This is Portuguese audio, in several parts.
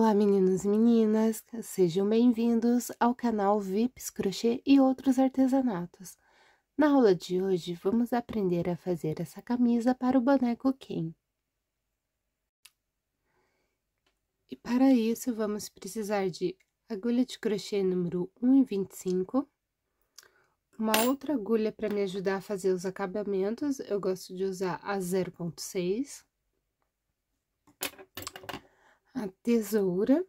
Olá, meninos e meninas, sejam bem-vindos ao canal Vips Crochê e outros artesanatos. Na aula de hoje, vamos aprender a fazer essa camisa para o boneco Ken. E para isso, vamos precisar de agulha de crochê número 1,25, uma outra agulha para me ajudar a fazer os acabamentos, eu gosto de usar a 0,6, a tesoura.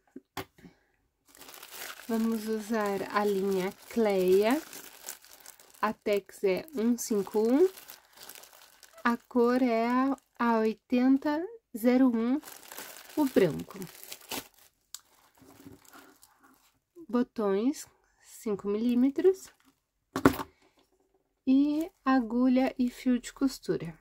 Vamos usar a linha Cleia, a Tex é 151, a cor é a 8001, o branco. Botões, 5 milímetros, e agulha e fio de costura.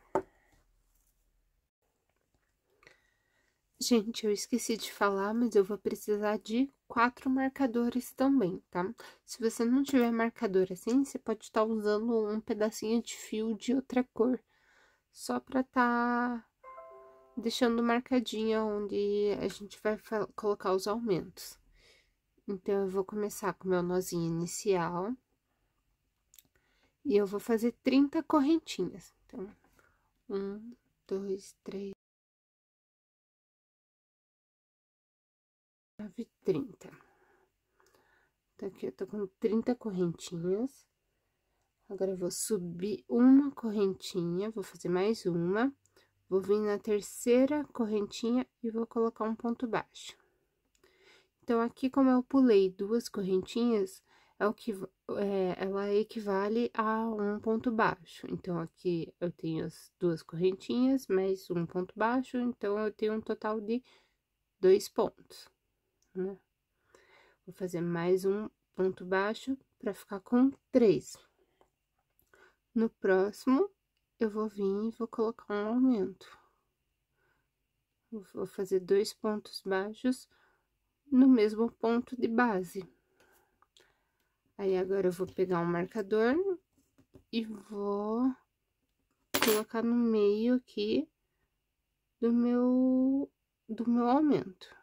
Gente, eu esqueci de falar, mas eu vou precisar de 4 marcadores também, tá? Se você não tiver marcador assim, você pode estar usando um pedacinho de fio de outra cor, só pra tá deixando marcadinha onde a gente vai colocar os aumentos. Então, eu vou começar com o meu nozinho inicial. E eu vou fazer 30 correntinhas. Então, 1, 2, 3, 9, 30. Então, aqui eu tô com 30 correntinhas. Agora, eu vou subir uma correntinha, vou fazer mais uma. Vou vir na terceira correntinha e vou colocar um ponto baixo. Então, aqui, como eu pulei 2 correntinhas, ela equivale a um ponto baixo. Então, aqui eu tenho as 2 correntinhas, mais um ponto baixo, então, eu tenho um total de 2 pontos, né? Vou fazer mais um ponto baixo pra ficar com 3. No próximo, eu vou vir e vou colocar um aumento. Vou fazer 2 pontos baixos no mesmo ponto de base. Aí, agora, eu vou pegar um marcador e vou colocar no meio aqui do meu aumento.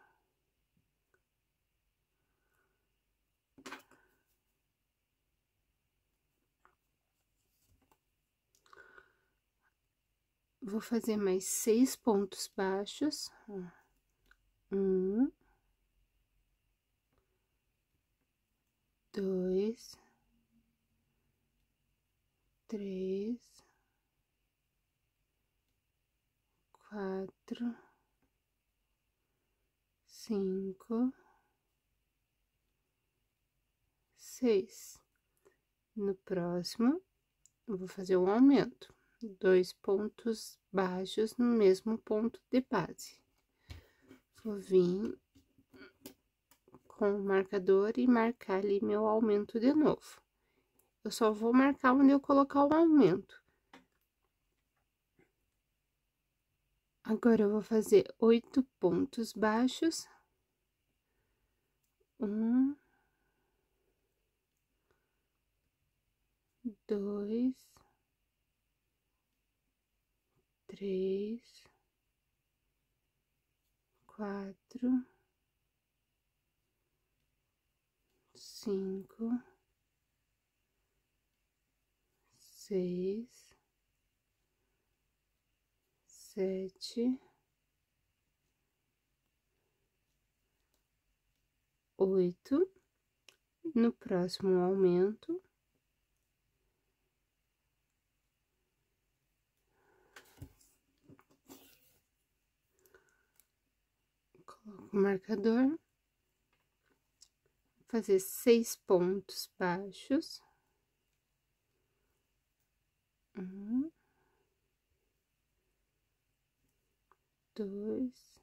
Vou fazer mais 6 pontos baixos. 1, 2, 3, 4, 5, 6. No próximo, eu vou fazer um aumento. 2 pontos baixos no mesmo ponto de base. Vou vir com o marcador e marcar ali meu aumento de novo. Eu só vou marcar onde eu colocar o aumento. Agora, eu vou fazer 8 pontos baixos. 1, 2, 3, 4, 5, 6, 7, 8. No próximo aumento, coloco o marcador, fazer 6 pontos baixos. 1, 2,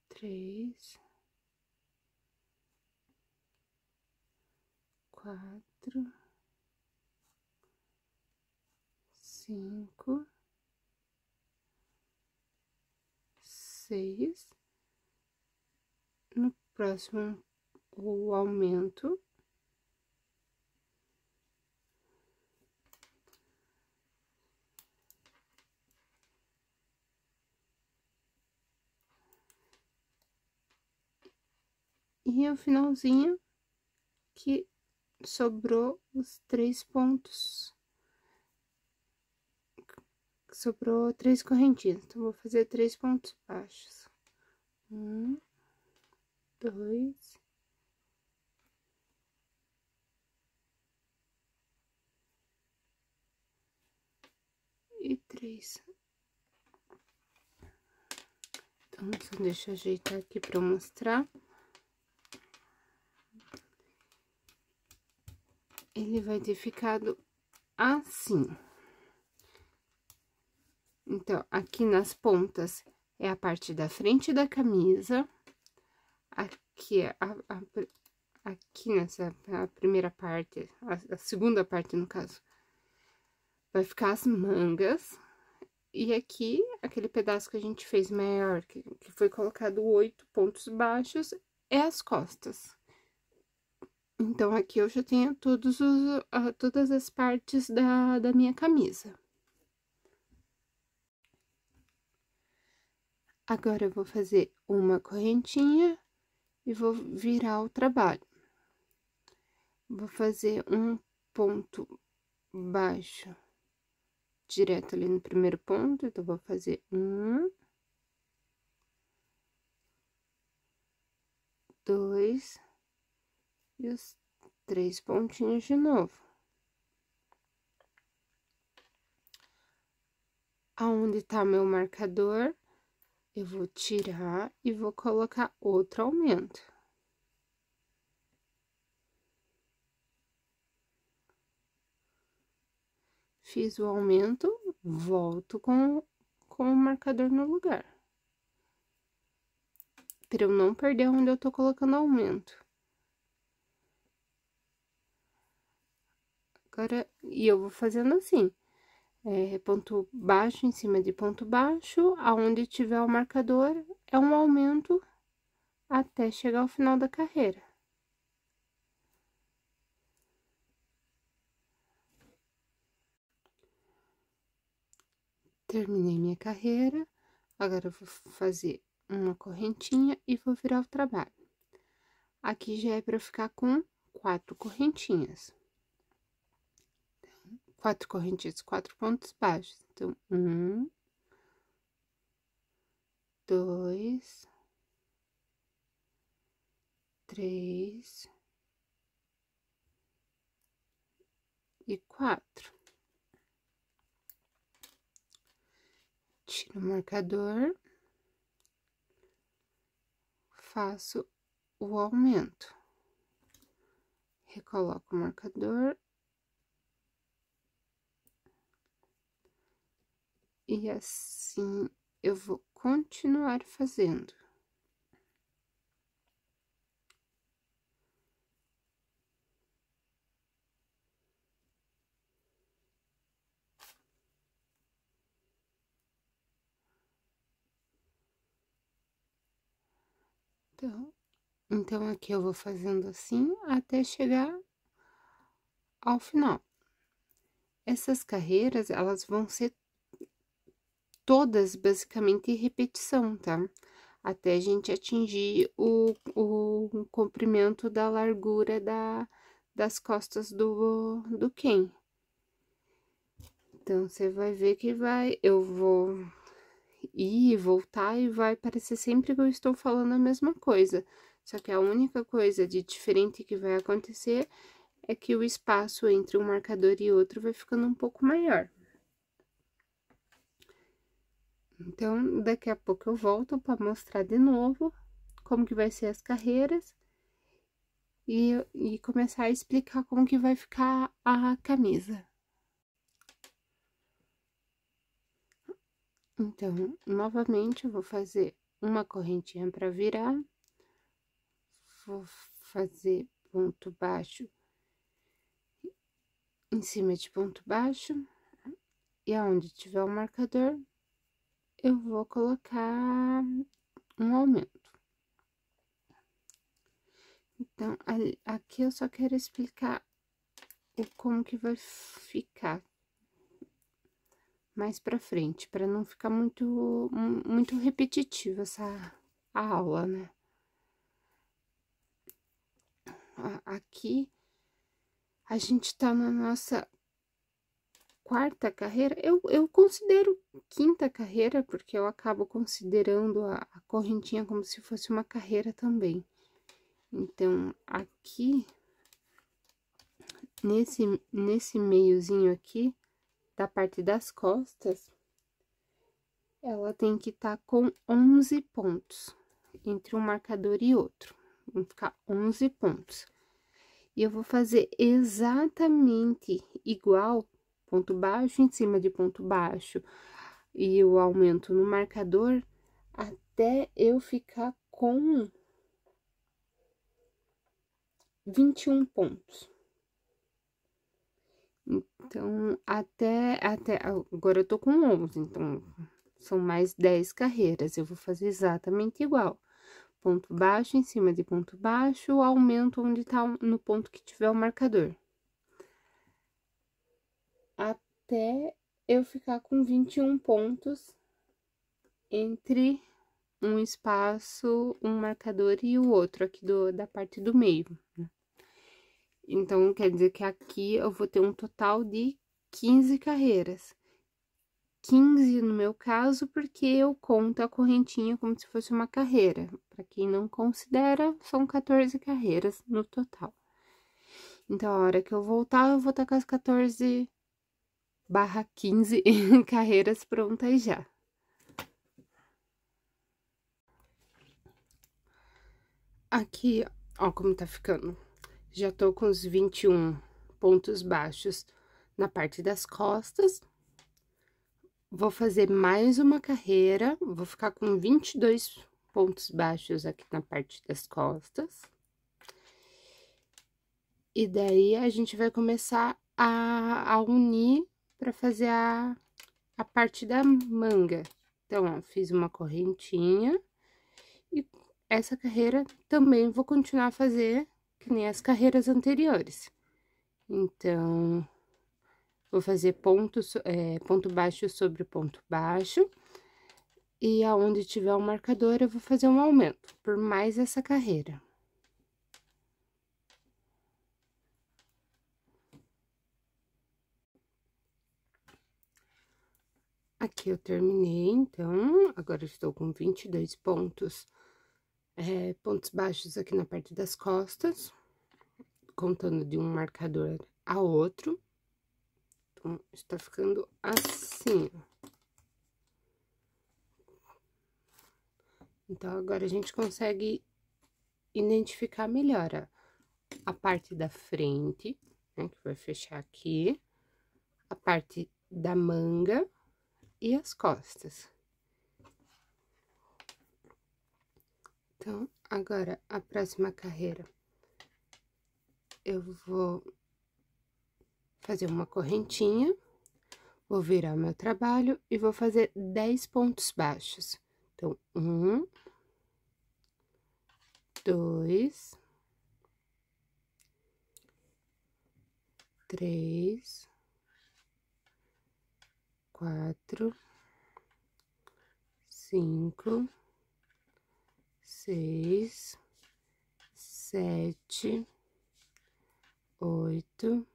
3, 4, 5, 6. No próximo, o aumento. E o finalzinho que sobrou os 3 pontos. Sobrou 3 correntinhas, então, vou fazer 3 pontos baixos. 1, 2... e 3. Então, só deixa eu ajeitar aqui pra mostrar. Ele vai ter ficado assim. Então, aqui nas pontas é a parte da frente da camisa. Aqui é aqui nessa a primeira parte, a segunda parte, no caso, vai ficar as mangas. E aqui, aquele pedaço que a gente fez maior, que foi colocado 8 pontos baixos, é as costas. Então, aqui eu já tenho todas as partes da minha camisa. Agora, eu vou fazer uma correntinha e vou virar o trabalho. Vou fazer um ponto baixo direto ali no primeiro ponto, então, vou fazer 1, 2, e os 3 pontinhos de novo. Aonde tá meu marcador, eu vou tirar e vou colocar outro aumento. Fiz o aumento, volto com o marcador no lugar. Pra eu não perder onde eu tô colocando aumento. Agora, e eu vou fazendo assim. Ponto baixo em cima de ponto baixo, aonde tiver o marcador, é um aumento até chegar ao final da carreira. Terminei minha carreira, agora eu vou fazer uma correntinha e vou virar o trabalho. Aqui já é pra ficar com 4 correntinhas. 4 correntinhas, 4 pontos baixos. Então, 1, 2, 3 e 4. Tiro o marcador, faço o aumento, recoloco o marcador e assim eu vou continuar fazendo. Então, aqui eu vou fazendo assim até chegar ao final. Essas carreiras, elas vão ser todas basicamente repetição, tá? Até a gente atingir o comprimento da largura das costas do Ken. Então, você vai ver que eu vou ir e voltar e vai parecer sempre que eu estou falando a mesma coisa. Só que a única coisa de diferente que vai acontecer é que o espaço entre um marcador e outro vai ficando um pouco maior. Então, daqui a pouco eu volto para mostrar de novo como que vai ser as carreiras e começar a explicar como que vai ficar a camisa. Então, novamente, eu vou fazer uma correntinha para virar, vou fazer ponto baixo em cima de ponto baixo, e aonde tiver o marcador, eu vou colocar um aumento. Então, aqui eu só quero explicar como que vai ficar mais pra frente, para não ficar muito repetitiva a aula, né? aqui, a gente tá na nossa quarta carreira, eu considero quinta carreira, porque eu acabo considerando a correntinha como se fosse uma carreira também. Então, aqui, nesse meiozinho aqui, da parte das costas, ela tem que estar com 11 pontos, entre um marcador e outro. Vão ficar 11 pontos. E eu vou fazer exatamente igual, ponto baixo em cima de ponto baixo, e eu aumento no marcador até eu ficar com 21 pontos. Então, agora eu tô com 11, então, são mais 10 carreiras, eu vou fazer exatamente igual. Ponto baixo em cima de ponto baixo, aumento onde tá no ponto que tiver o marcador. Até eu ficar com 21 pontos entre um espaço, um marcador e o outro aqui da parte do meio, né? Então, quer dizer que aqui eu vou ter um total de 15 carreiras. 15 no meu caso, porque eu conto a correntinha como se fosse uma carreira. Para quem não considera, são 14 carreiras no total. Então, a hora que eu voltar, eu vou estar com as 14/15 carreiras prontas já. Aqui, ó, como tá ficando. Já tô com os 21 pontos baixos na parte das costas. Vou fazer mais uma carreira, vou ficar com 22 pontos baixos aqui na parte das costas. E daí, a gente vai começar a unir para fazer a parte da manga. Então, ó, fiz uma correntinha e essa carreira também vou continuar a fazer que nem as carreiras anteriores. Então, vou fazer ponto baixo sobre ponto baixo. E aonde tiver um marcador, eu vou fazer um aumento por mais essa carreira. Aqui eu terminei, então, agora eu estou com 22 pontos, pontos baixos aqui na parte das costas, contando de um marcador a outro. Então, está ficando assim, ó. Então, agora a gente consegue identificar melhor a parte da frente, né, que vai fechar aqui, a parte da manga e as costas. Então, agora, a próxima carreira, eu vou fazer uma correntinha, vou virar meu trabalho e vou fazer 10 pontos baixos. Então, 1, 2, 3, 4, 5, 6, 7, 8,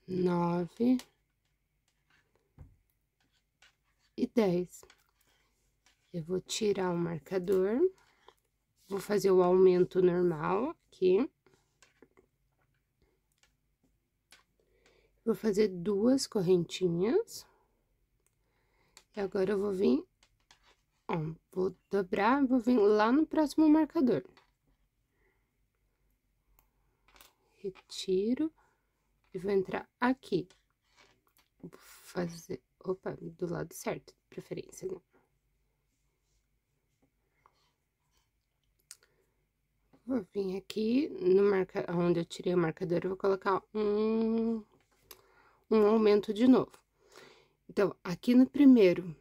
9 e 10. Eu vou tirar o marcador, vou fazer o aumento normal aqui. Vou fazer 2 correntinhas. E agora eu vou vir, ó, vou dobrar, vou vir lá no próximo marcador. Retiro e vou entrar aqui. Vou fazer, opa, do lado certo, de preferência, né? Vou vir aqui no onde eu tirei o marcador, eu vou colocar um aumento de novo. Então, aqui no primeiro,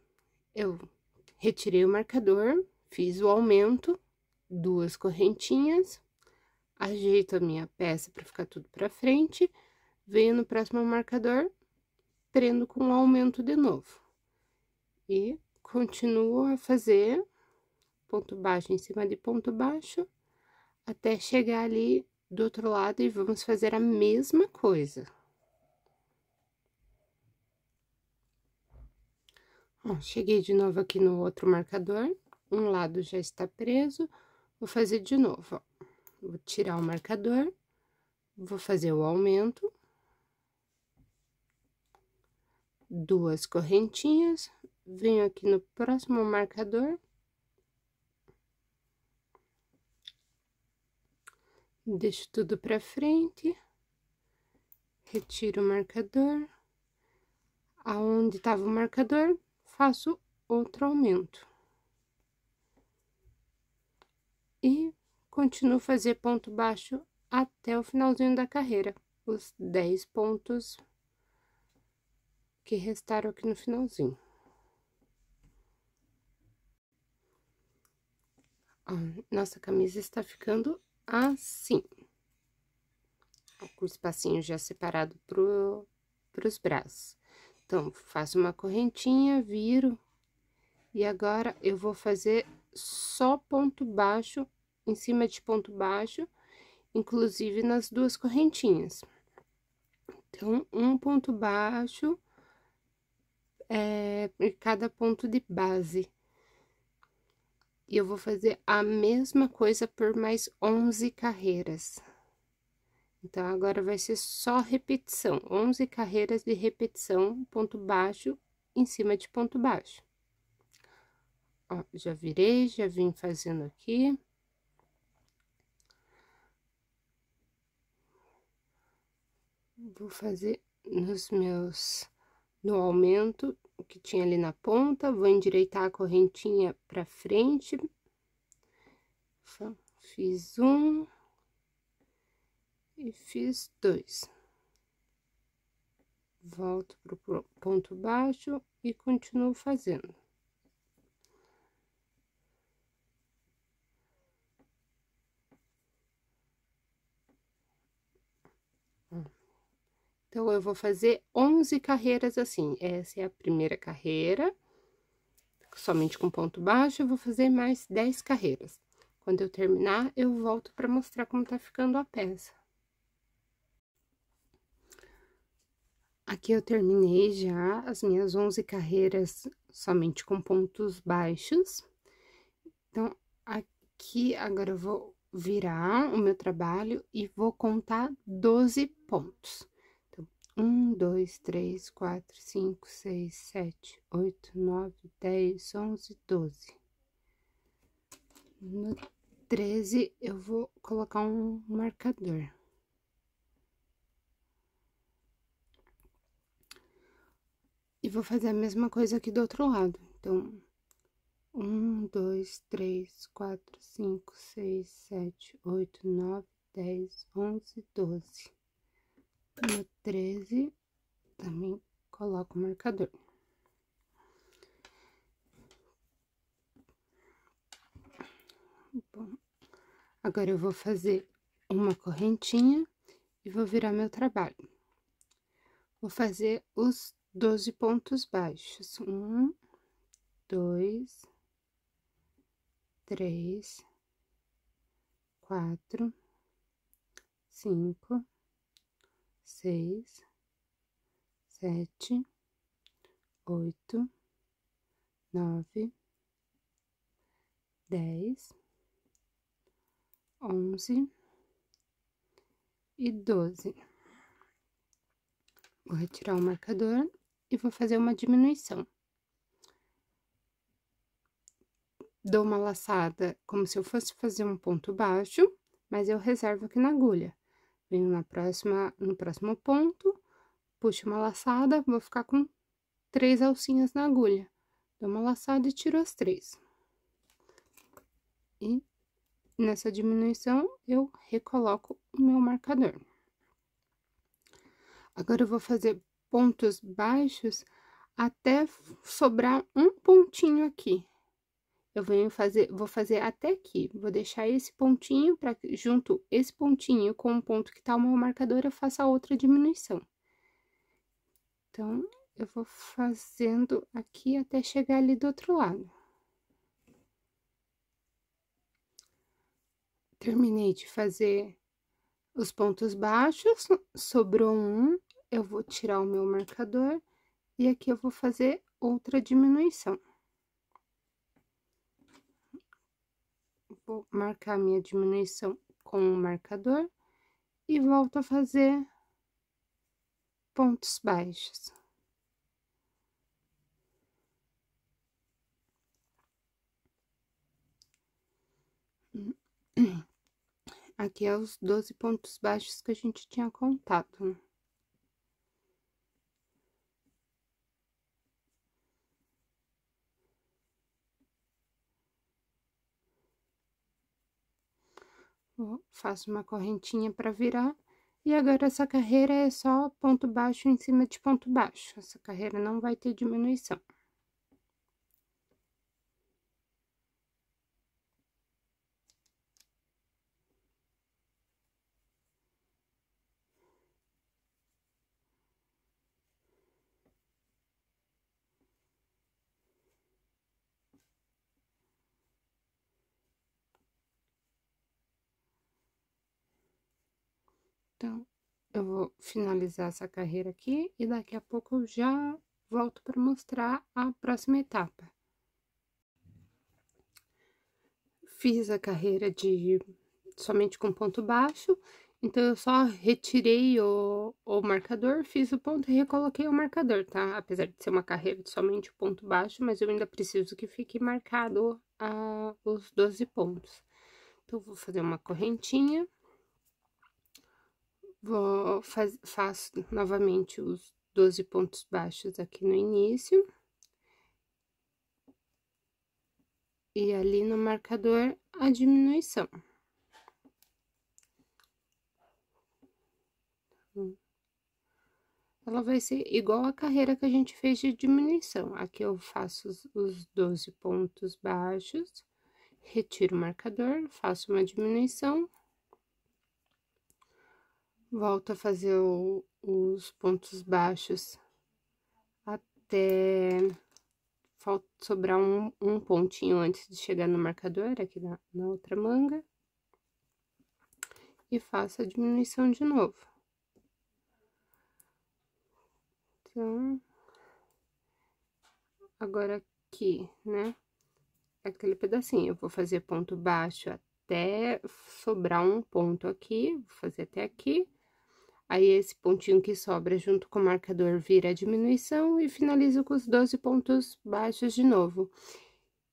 eu retirei o marcador, fiz o aumento, 2 correntinhas, ajeito a minha peça para ficar tudo pra frente, venho no próximo marcador, prendo com o aumento de novo. E continuo a fazer ponto baixo em cima de ponto baixo, até chegar ali do outro lado e vamos fazer a mesma coisa. Ó, cheguei de novo aqui no outro marcador, um lado já está preso, vou fazer de novo, ó. Vou tirar o marcador, vou fazer o aumento, 2 correntinhas, venho aqui no próximo marcador, deixo tudo pra frente, retiro o marcador, aonde tava o marcador, faço outro aumento. E continuo a fazer ponto baixo até o finalzinho da carreira, os 10 pontos que restaram aqui no finalzinho. Ó, nossa camisa está ficando assim. Ó, com o espacinho já separado pros braços. Então, faço uma correntinha, viro, e agora eu vou fazer só ponto baixo, em cima de ponto baixo, inclusive nas 2 correntinhas. Então, um ponto baixo, em cada ponto de base. E eu vou fazer a mesma coisa por mais 11 carreiras. Então, agora vai ser só repetição, 11 carreiras de repetição, ponto baixo, em cima de ponto baixo. Ó, já virei, já vim fazendo aqui. Vou fazer no aumento, o que tinha ali na ponta, vou endireitar a correntinha pra frente. Fiz um e fiz 2. Volto pro ponto baixo e continuo fazendo. Então, eu vou fazer 11 carreiras assim. Essa é a primeira carreira, somente com ponto baixo, eu vou fazer mais 10 carreiras. Quando eu terminar, eu volto pra mostrar como tá ficando a peça. Aqui eu terminei já as minhas 11 carreiras somente com pontos baixos. Então, aqui agora eu vou virar o meu trabalho e vou contar 12 pontos. Então, 1, 2, 3, 4, 5, 6, 7, 8, 9, 10, 11, 12. No 13, eu vou colocar um marcador. E vou fazer a mesma coisa aqui do outro lado. Então, 1, 2, 3, 4, 5, 6, 7, 8, 9, 10, 11, 12. No 13, também coloco o marcador. Bom, agora eu vou fazer uma correntinha e vou virar meu trabalho. Vou fazer os 12 pontos baixos. 1, 2, 3, 4, 5, 6, 7, 8, 9, 10, 11 e 12. Vou retirar o marcador e vou fazer uma diminuição. Dou uma laçada como se eu fosse fazer um ponto baixo, mas eu reservo aqui na agulha. Venho no próximo ponto, puxo uma laçada, vou ficar com 3 alcinhas na agulha. Dou uma laçada e tiro as 3. E nessa diminuição, eu recoloco o meu marcador. Agora, eu vou fazer pontos baixos até sobrar um pontinho aqui. Vou fazer até aqui. Vou deixar esse pontinho para junto esse pontinho com o ponto que tá o meu marcador, eu faço a outra diminuição. Então, eu vou fazendo aqui até chegar ali do outro lado. Terminei de fazer os pontos baixos, sobrou um, eu vou tirar o meu marcador e aqui eu vou fazer outra diminuição. Vou marcar minha diminuição com o marcador e volto a fazer pontos baixos. Aqui é os 12 pontos baixos que a gente tinha contado, né? Faço uma correntinha para virar. E agora, essa carreira é só ponto baixo em cima de ponto baixo. Essa carreira não vai ter diminuição. Então, eu vou finalizar essa carreira aqui e daqui a pouco eu já volto para mostrar a próxima etapa. Fiz a carreira somente com ponto baixo, então eu só retirei o marcador, fiz o ponto e recoloquei o marcador, tá? Apesar de ser uma carreira de somente ponto baixo, mas eu ainda preciso que fique marcado os 12 pontos. Então, vou fazer uma correntinha. Faço novamente os 12 pontos baixos aqui no início. E ali no marcador, a diminuição. Ela vai ser igual a carreira que a gente fez de diminuição. Aqui eu faço os 12 pontos baixos, retiro o marcador, faço uma diminuição. Volto a fazer os pontos baixos até sobrar um pontinho antes de chegar no marcador, aqui na outra manga. E faço a diminuição de novo. Então, agora aqui, né, aquele pedacinho, eu vou fazer ponto baixo até sobrar um ponto aqui, vou fazer até aqui. Aí, esse pontinho que sobra junto com o marcador vira a diminuição e finalizo com os 12 pontos baixos de novo.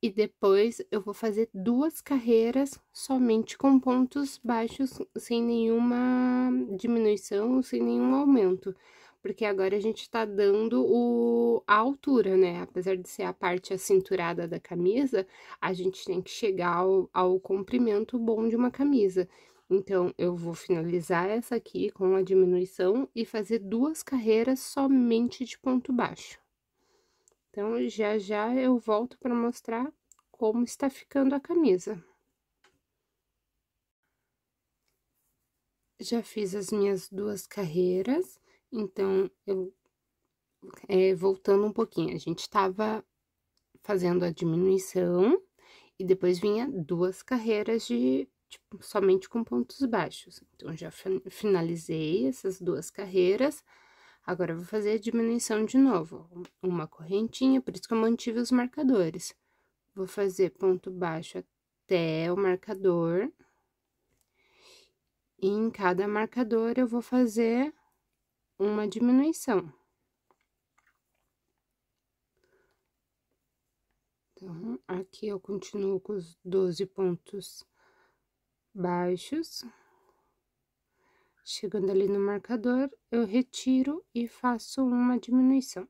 E depois, eu vou fazer 2 carreiras somente com pontos baixos, sem nenhuma diminuição, sem nenhum aumento. Porque agora a gente tá dando a altura, né? Apesar de ser a parte acinturada da camisa, a gente tem que chegar ao comprimento bom de uma camisa. Então, eu vou finalizar essa aqui com a diminuição e fazer 2 carreiras somente de ponto baixo. Então, já eu volto para mostrar como está ficando a camisa. Já fiz as minhas 2 carreiras, então, voltando um pouquinho, a gente tava fazendo a diminuição e depois vinha 2 carreiras somente com pontos baixos. Então, já finalizei essas 2 carreiras. Agora, eu vou fazer a diminuição de novo, uma correntinha, por isso que eu mantive os marcadores. Vou fazer ponto baixo até o marcador. E em cada marcador, eu vou fazer uma diminuição. Então, aqui eu continuo com os 12 pontos baixos. Chegando ali no marcador, eu retiro e faço uma diminuição.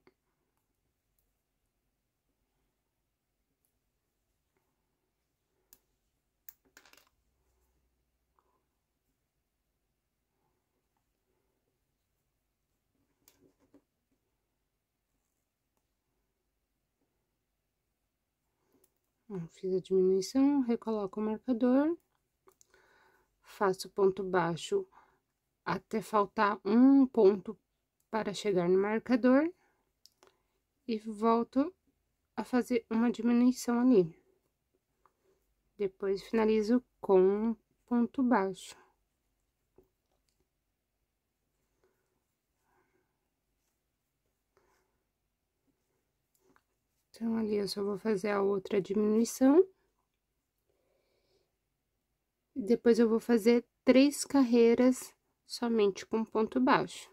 Fiz a diminuição, recoloco o marcador, faço ponto baixo até faltar um ponto para chegar no marcador e volto a fazer uma diminuição ali. Depois, finalizo com ponto baixo. Então, ali eu só vou fazer a outra diminuição. E depois eu vou fazer 3 carreiras somente com ponto baixo.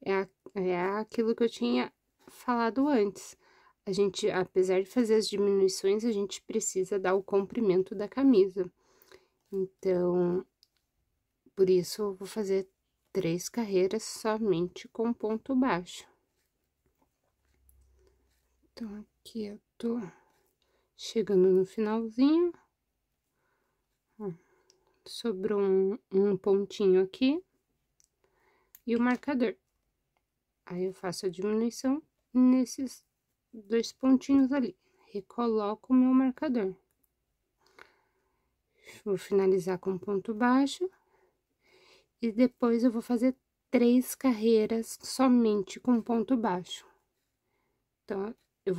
É aquilo que eu tinha falado antes. A gente, apesar de fazer as diminuições, a gente precisa dar o comprimento da camisa. Então, por isso, eu vou fazer 3 carreiras somente com ponto baixo. Então, aqui eu tô chegando no finalzinho. Ó, sobrou um pontinho aqui e o marcador. Aí, eu faço a diminuição nesses 2 pontinhos ali. Recoloco o meu marcador. Vou finalizar com ponto baixo. E depois, eu vou fazer 3 carreiras somente com ponto baixo. Então, eu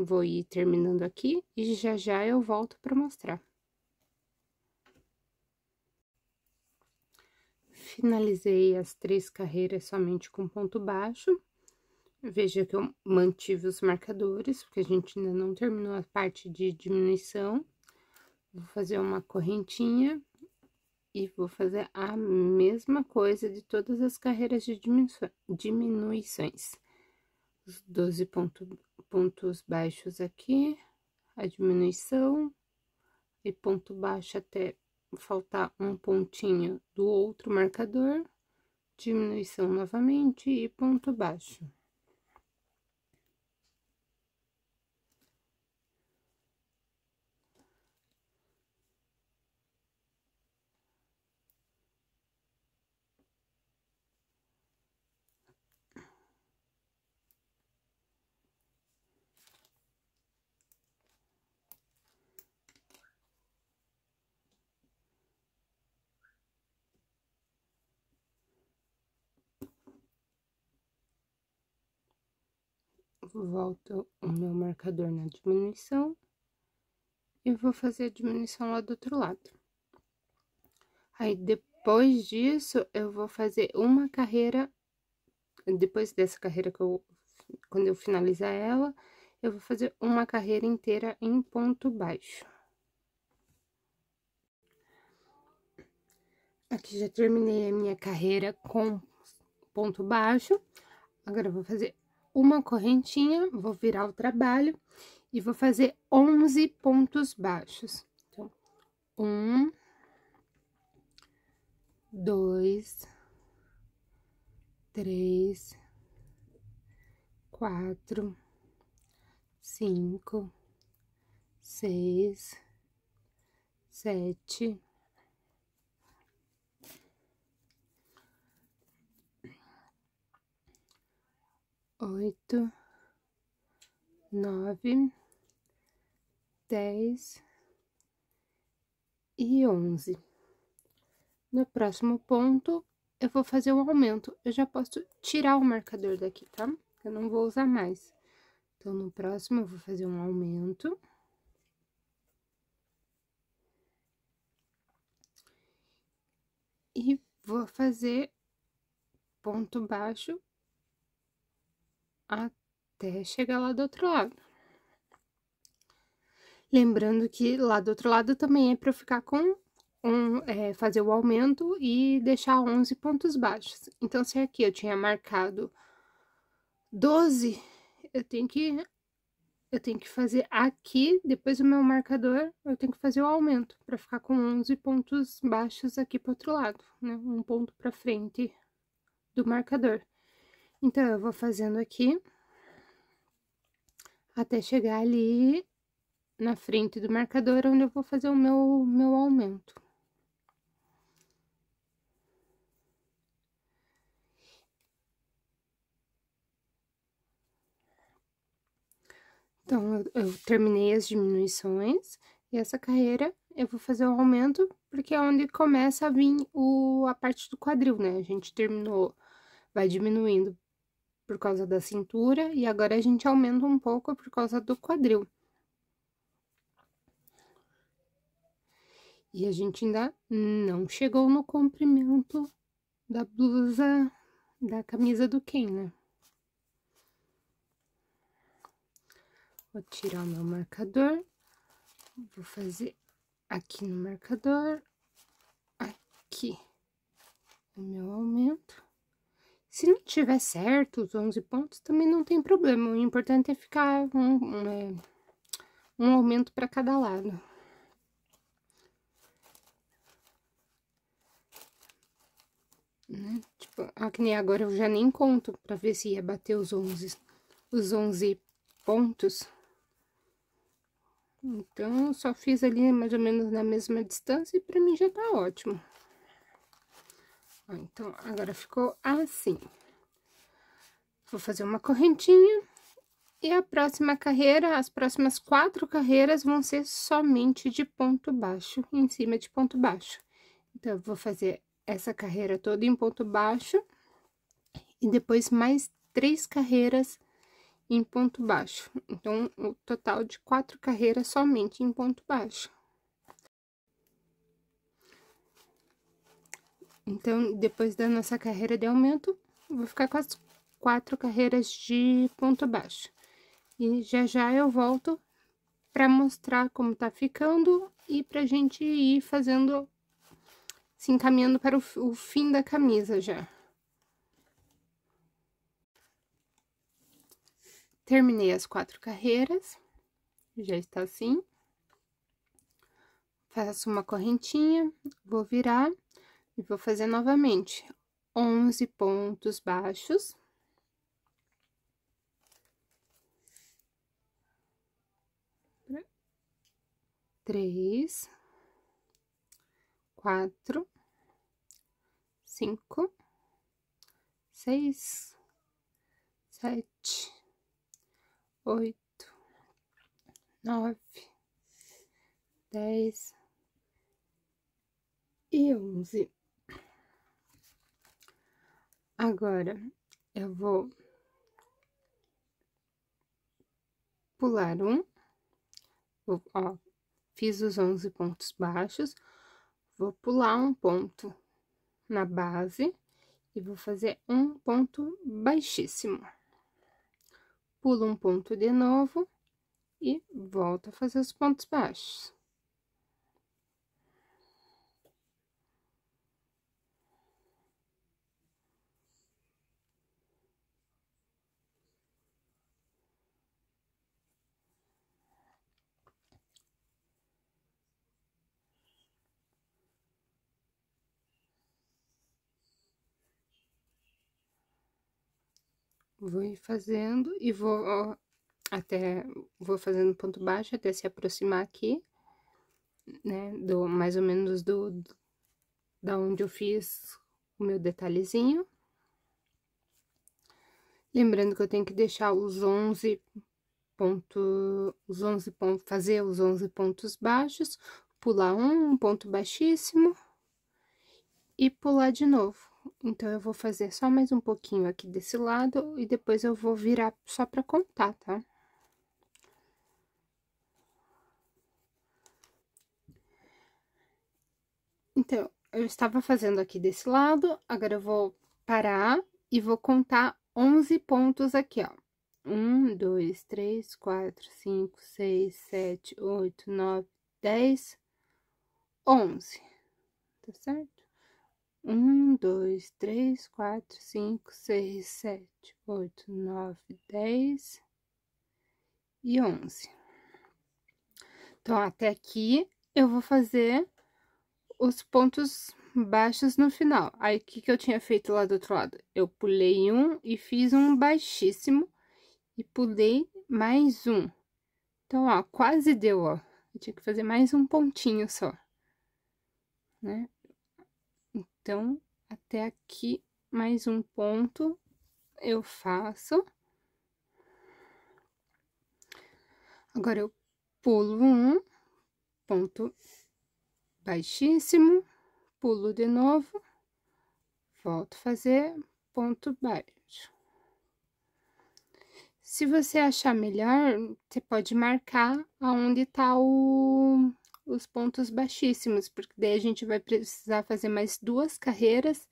vou ir terminando aqui e já eu volto para mostrar. Finalizei as 3 carreiras somente com ponto baixo. Veja que eu mantive os marcadores, porque a gente ainda não terminou a parte de diminuição. Vou fazer uma correntinha e vou fazer a mesma coisa de todas as carreiras de diminuições. Os 12 pontos baixos aqui, a diminuição, e ponto baixo até faltar um pontinho do outro marcador, diminuição novamente e ponto baixo. Volto o meu marcador na diminuição e vou fazer a diminuição lá do outro lado. Aí, depois disso, eu vou fazer uma carreira, depois dessa carreira quando eu finalizar ela, eu vou fazer uma carreira inteira em ponto baixo. Aqui já terminei a minha carreira com ponto baixo. Agora, eu vou fazer uma correntinha, vou virar o trabalho e vou fazer 11 pontos baixos. Então, 1, 2, 3, 4, 5, 6, 7, 8, 9, 10 e 11. No próximo ponto, eu vou fazer o aumento. Eu já posso tirar o marcador daqui, tá? Eu não vou usar mais. Então, no próximo, eu vou fazer um aumento. E vou fazer ponto baixo até chegar lá do outro lado. Lembrando que lá do outro lado também é para eu ficar com fazer o aumento e deixar 11 pontos baixos. Então, se aqui eu tinha marcado 12, eu tenho que fazer aqui, depois do meu marcador, eu tenho que fazer o aumento, para ficar com 11 pontos baixos aqui pro outro lado, né? Um ponto pra frente do marcador. Então, eu vou fazendo aqui, até chegar ali na frente do marcador, onde eu vou fazer o meu aumento. Então, eu terminei as diminuições, e essa carreira eu vou fazer o aumento, porque é onde começa a vir a parte do quadril, né? A gente terminou, vai diminuindo por causa da cintura, e agora a gente aumenta um pouco por causa do quadril. E a gente ainda não chegou no comprimento da blusa, da camisa do Ken, né? Vou tirar o meu marcador, vou fazer aqui no marcador, aqui o meu aumento. Se não tiver certo os 11 pontos, também não tem problema, o importante é ficar um aumento para cada lado. Né? Tipo, que nem agora eu já nem conto pra ver se ia bater os 11 pontos. Então, eu só fiz ali mais ou menos na mesma distância e pra mim já tá ótimo. Ó, então, agora ficou assim. Vou fazer uma correntinha e a próxima carreira, as próximas 4 carreiras vão ser somente de ponto baixo, em cima de ponto baixo. Então, eu vou fazer essa carreira toda em ponto baixo e depois mais 3 carreiras em ponto baixo. Então, o total de 4 carreiras somente em ponto baixo. Então, depois da nossa carreira de aumento, vou ficar com as 4 carreiras de ponto baixo. E já eu volto para mostrar como tá ficando e pra gente ir fazendo, se encaminhando para o fim da camisa já. Terminei as 4 carreiras, já está assim. Faço uma correntinha, vou virar e vou fazer novamente 11 pontos baixos. Três, 4, 5, 6, 7, 8, 9, 10 e 11. Agora, eu vou pular ó, fiz os 11 pontos baixos, vou pular um ponto na base e vou fazer um ponto baixíssimo. Pulo um ponto de novo e volto a fazer os pontos baixos. Vou ir fazendo e vou vou fazendo ponto baixo até se aproximar aqui, né, mais ou menos da onde eu fiz o meu detalhezinho. Lembrando que eu tenho que deixar os 11 pontos, fazer os 11 pontos baixos, pular um ponto baixíssimo e pular de novo. Então, eu vou fazer só mais um pouquinho aqui desse lado e depois eu vou virar só pra contar, tá? Então, eu estava fazendo aqui desse lado, agora eu vou parar e vou contar 11 pontos aqui, ó. 1, 2, 3, 4, 5, 6, 7, 8, 9, 10, 11. Tá certo? 1, 2, 3, 4, 5, 6, 7, 8, 9, 10 e 11. Então, até aqui, eu vou fazer os pontos baixos no final. Aí, o que eu tinha feito lá do outro lado? Eu pulei um e fiz um baixíssimo e pulei mais um. Então, ó, quase deu, ó. Eu tinha que fazer mais um pontinho só, né? Então, até aqui, mais um ponto eu faço. Agora, eu pulo um ponto baixíssimo, pulo de novo, volto a fazer ponto baixo. Se você achar melhor, você pode marcar aonde tá o os pontos baixíssimos, porque daí a gente vai precisar fazer mais 2 carreiras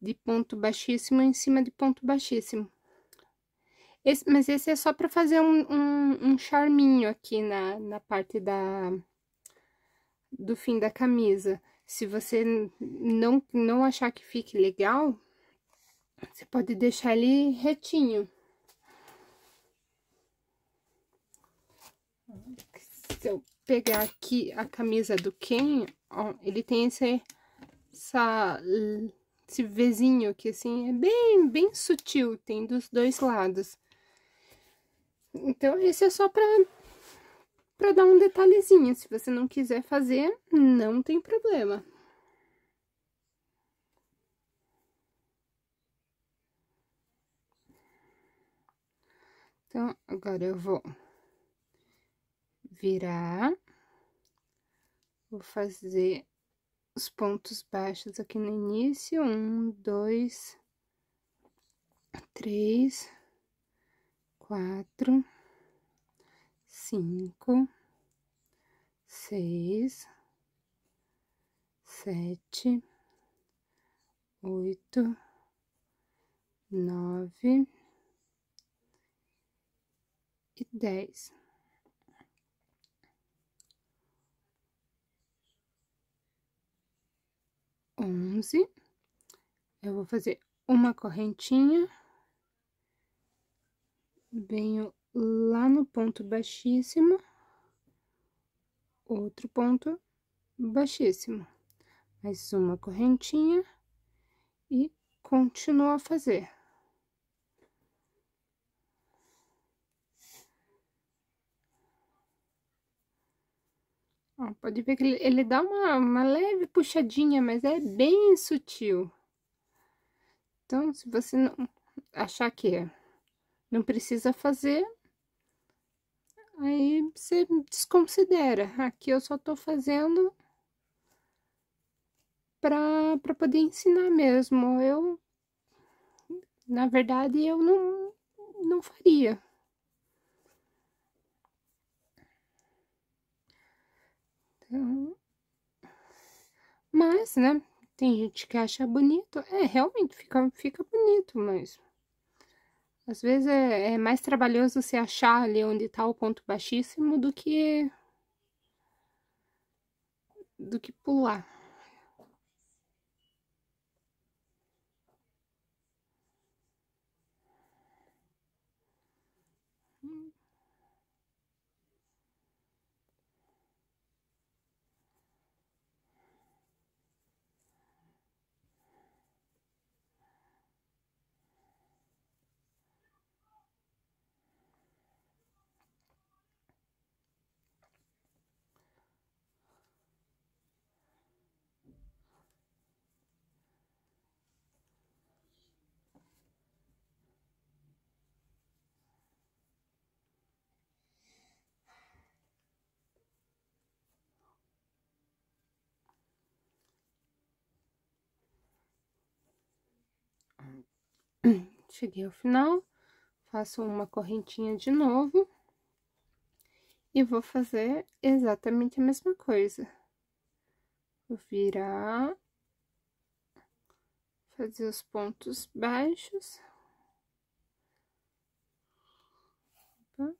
de ponto baixíssimo em cima de ponto baixíssimo. Mas esse é só para fazer um charminho aqui na parte do fim da camisa. Se você não achar que fique legal, você pode deixar ele retinho. Se eu pegar aqui a camisa do Ken, ó, ele tem esse Vzinho aqui, assim, é bem sutil, tem dos dois lados. Então, esse é só pra dar um detalhezinho. Se você não quiser fazer, não tem problema. Então, agora eu vou virar, vou fazer os pontos baixos aqui no início, 1, 2, 3, 4, 5, 6, 7, 8, 9 e 10. 11, eu vou fazer uma correntinha, venho lá no ponto baixíssimo, outro ponto baixíssimo, mais uma correntinha e continuo a fazer. Ó, pode ver que ele dá uma leve puxadinha, mas é bem sutil. Então, se você não achar que não precisa fazer, aí você desconsidera. Aqui eu só tô fazendo pra poder ensinar mesmo. Na verdade, eu não faria. Então, mas, né, tem gente que acha bonito. É, realmente fica bonito, mas às vezes é mais trabalhoso você achar ali onde tá o ponto baixíssimo do que pular. Cheguei ao final, faço uma correntinha de novo e vou fazer exatamente a mesma coisa. Vou virar, fazer os pontos baixos. Opa.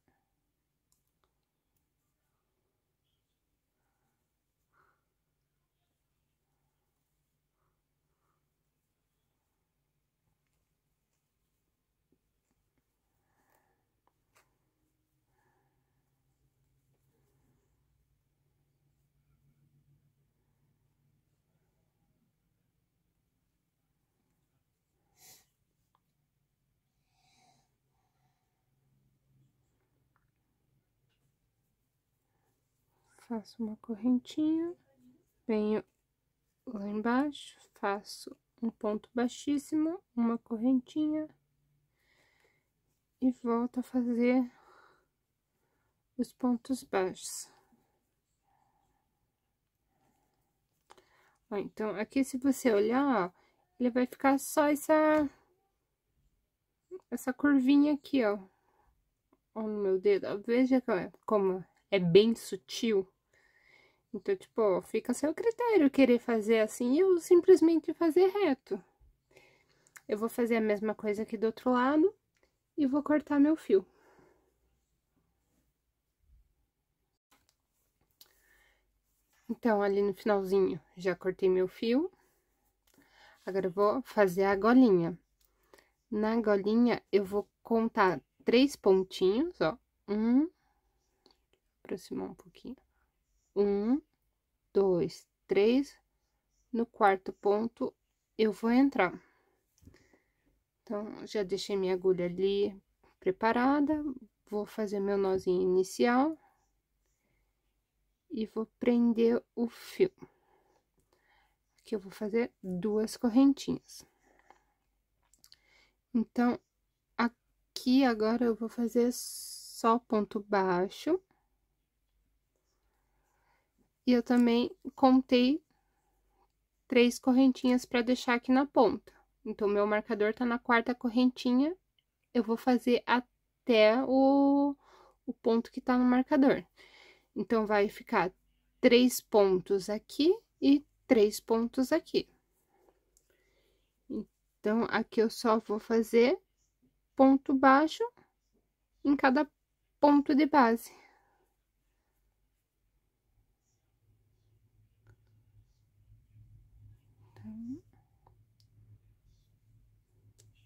Faço uma correntinha, venho lá embaixo, faço um ponto baixíssimo, uma correntinha e volto a fazer os pontos baixos. Ó, então, aqui se você olhar, ó, ele vai ficar só essa curvinha aqui, ó no meu dedo. Ó, veja como é bem sutil. Então, tipo, fica a seu critério querer fazer assim ou simplesmente fazer reto. Eu vou fazer a mesma coisa aqui do outro lado e vou cortar meu fio. Então, ali no finalzinho, já cortei meu fio. Agora, eu vou fazer a golinha. Na golinha, eu vou contar 3 pontinhos, ó. Aproximar um pouquinho. 1, 2, 3. No quarto ponto, eu vou entrar. Então, já deixei minha agulha ali preparada. Vou fazer meu nozinho inicial. E vou prender o fio. Aqui eu vou fazer 2 correntinhas. Então, aqui agora eu vou fazer só ponto baixo. E eu também contei 3 correntinhas para deixar aqui na ponta. Então, meu marcador tá na 4ª correntinha, eu vou fazer até o ponto que tá no marcador. Então, vai ficar 3 pontos aqui e 3 pontos aqui. Então, aqui eu só vou fazer ponto baixo em cada ponto de base.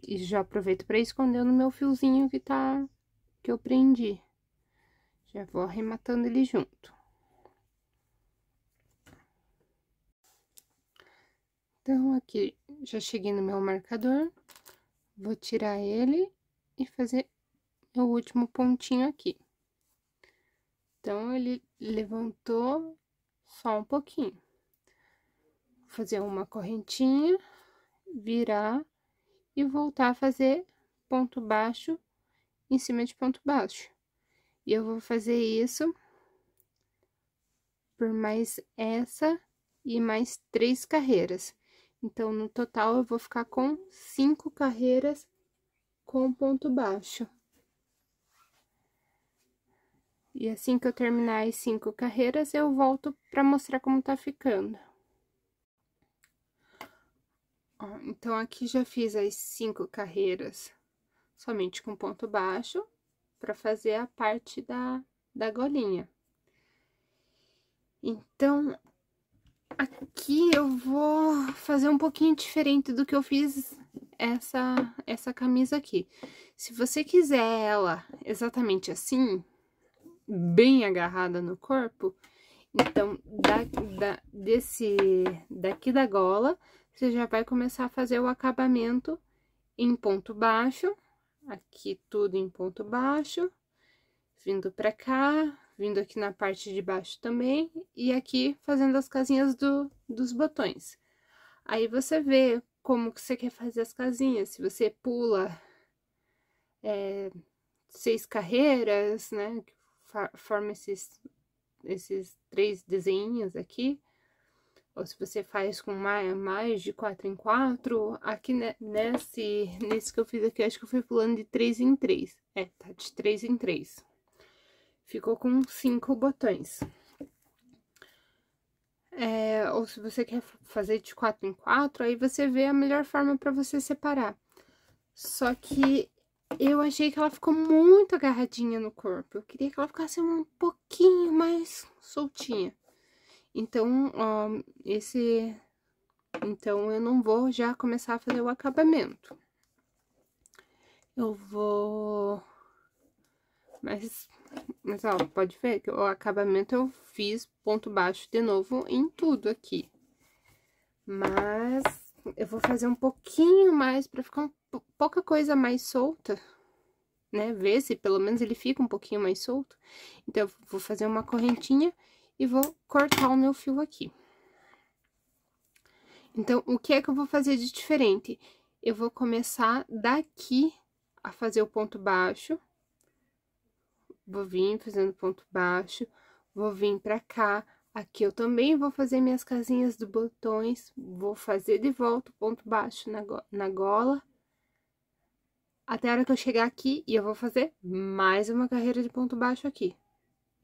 E já aproveito para esconder no meu fiozinho que eu prendi. Já vou arrematando ele junto. Então, aqui, já cheguei no meu marcador, vou tirar ele e fazer o último pontinho aqui. Então, ele levantou só um pouquinho. Vou fazer uma correntinha, virar e voltar a fazer ponto baixo em cima de ponto baixo. E eu vou fazer isso por mais essa e mais 3 carreiras. Então, no total, eu vou ficar com 5 carreiras com ponto baixo. E assim que eu terminar as 5 carreiras, eu volto para mostrar como tá ficando. Ó, então, aqui já fiz as 5 carreiras somente com ponto baixo, para fazer a parte da golinha. Então, aqui eu vou fazer um pouquinho diferente do que eu fiz essa camisa aqui. Se você quiser ela exatamente assim, bem agarrada no corpo, então, daqui da gola, você já vai começar a fazer o acabamento em ponto baixo, aqui tudo em ponto baixo, vindo pra cá, vindo aqui na parte de baixo também, e aqui fazendo as casinhas dos botões. Aí, você vê como que você quer fazer as casinhas, se você pula 6 carreiras, né, que forma esses 3 desenhos aqui, ou se você faz com mais de 4 em 4, aqui nesse que eu fiz aqui, acho que eu fui pulando de 3 em 3. Tá de 3 em 3. Ficou com 5 botões. Ou se você quer fazer de 4 em 4, aí você vê a melhor forma pra você separar. Só que eu achei que ela ficou muito agarradinha no corpo. Eu queria que ela ficasse um pouquinho mais soltinha. Então, ó, então, eu não vou já começar a fazer o acabamento. Eu vou... Mas ó, pode ver que o acabamento eu fiz ponto baixo de novo em tudo aqui. Mas eu vou fazer um pouquinho mais pra ficar pouca coisa mais solta, né? Ver se pelo menos ele fica um pouquinho mais solto. Então, eu vou fazer uma correntinha e vou cortar o meu fio aqui. Então, o que é que eu vou fazer de diferente? Eu vou começar daqui a fazer o ponto baixo. Vou vir fazendo ponto baixo, vou vir pra cá. Aqui eu também vou fazer minhas casinhas de botões, vou fazer de volta o ponto baixo na gola. Até a hora que eu chegar aqui, e eu vou fazer mais uma carreira de ponto baixo aqui.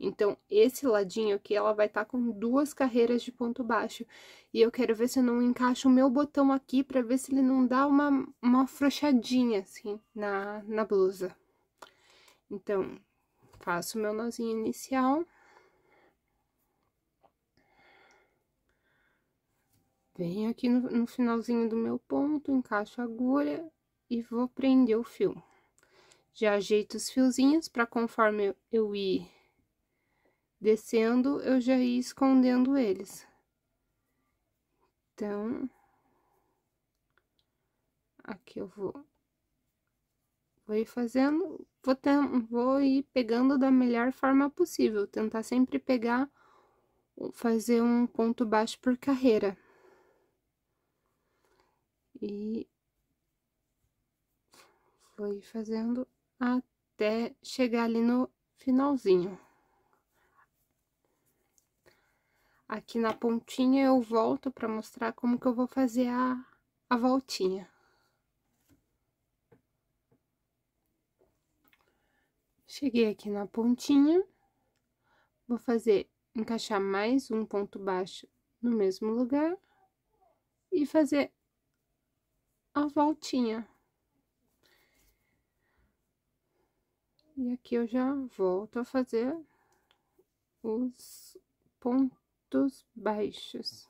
Então, esse ladinho aqui, ela vai estar com 2 carreiras de ponto baixo. E eu quero ver se eu não encaixo o meu botão aqui, pra ver se ele não dá uma afrouxadinha, assim, na blusa. Então, faço o meu nozinho inicial. Venho aqui no finalzinho do meu ponto, encaixo a agulha e vou prender o fio. Já ajeito os fiozinhos para conforme eu ir descendo, eu já ir escondendo eles. Então, aqui eu vou ir fazendo, vou ir pegando da melhor forma possível, tentar sempre pegar, fazer um ponto baixo por carreira. E vou ir fazendo até chegar ali no finalzinho. Aqui na pontinha eu volto pra mostrar como que eu vou fazer a voltinha. Cheguei aqui na pontinha, vou encaixar mais um ponto baixo no mesmo lugar e fazer a voltinha. E aqui eu já volto a fazer os pontos baixos.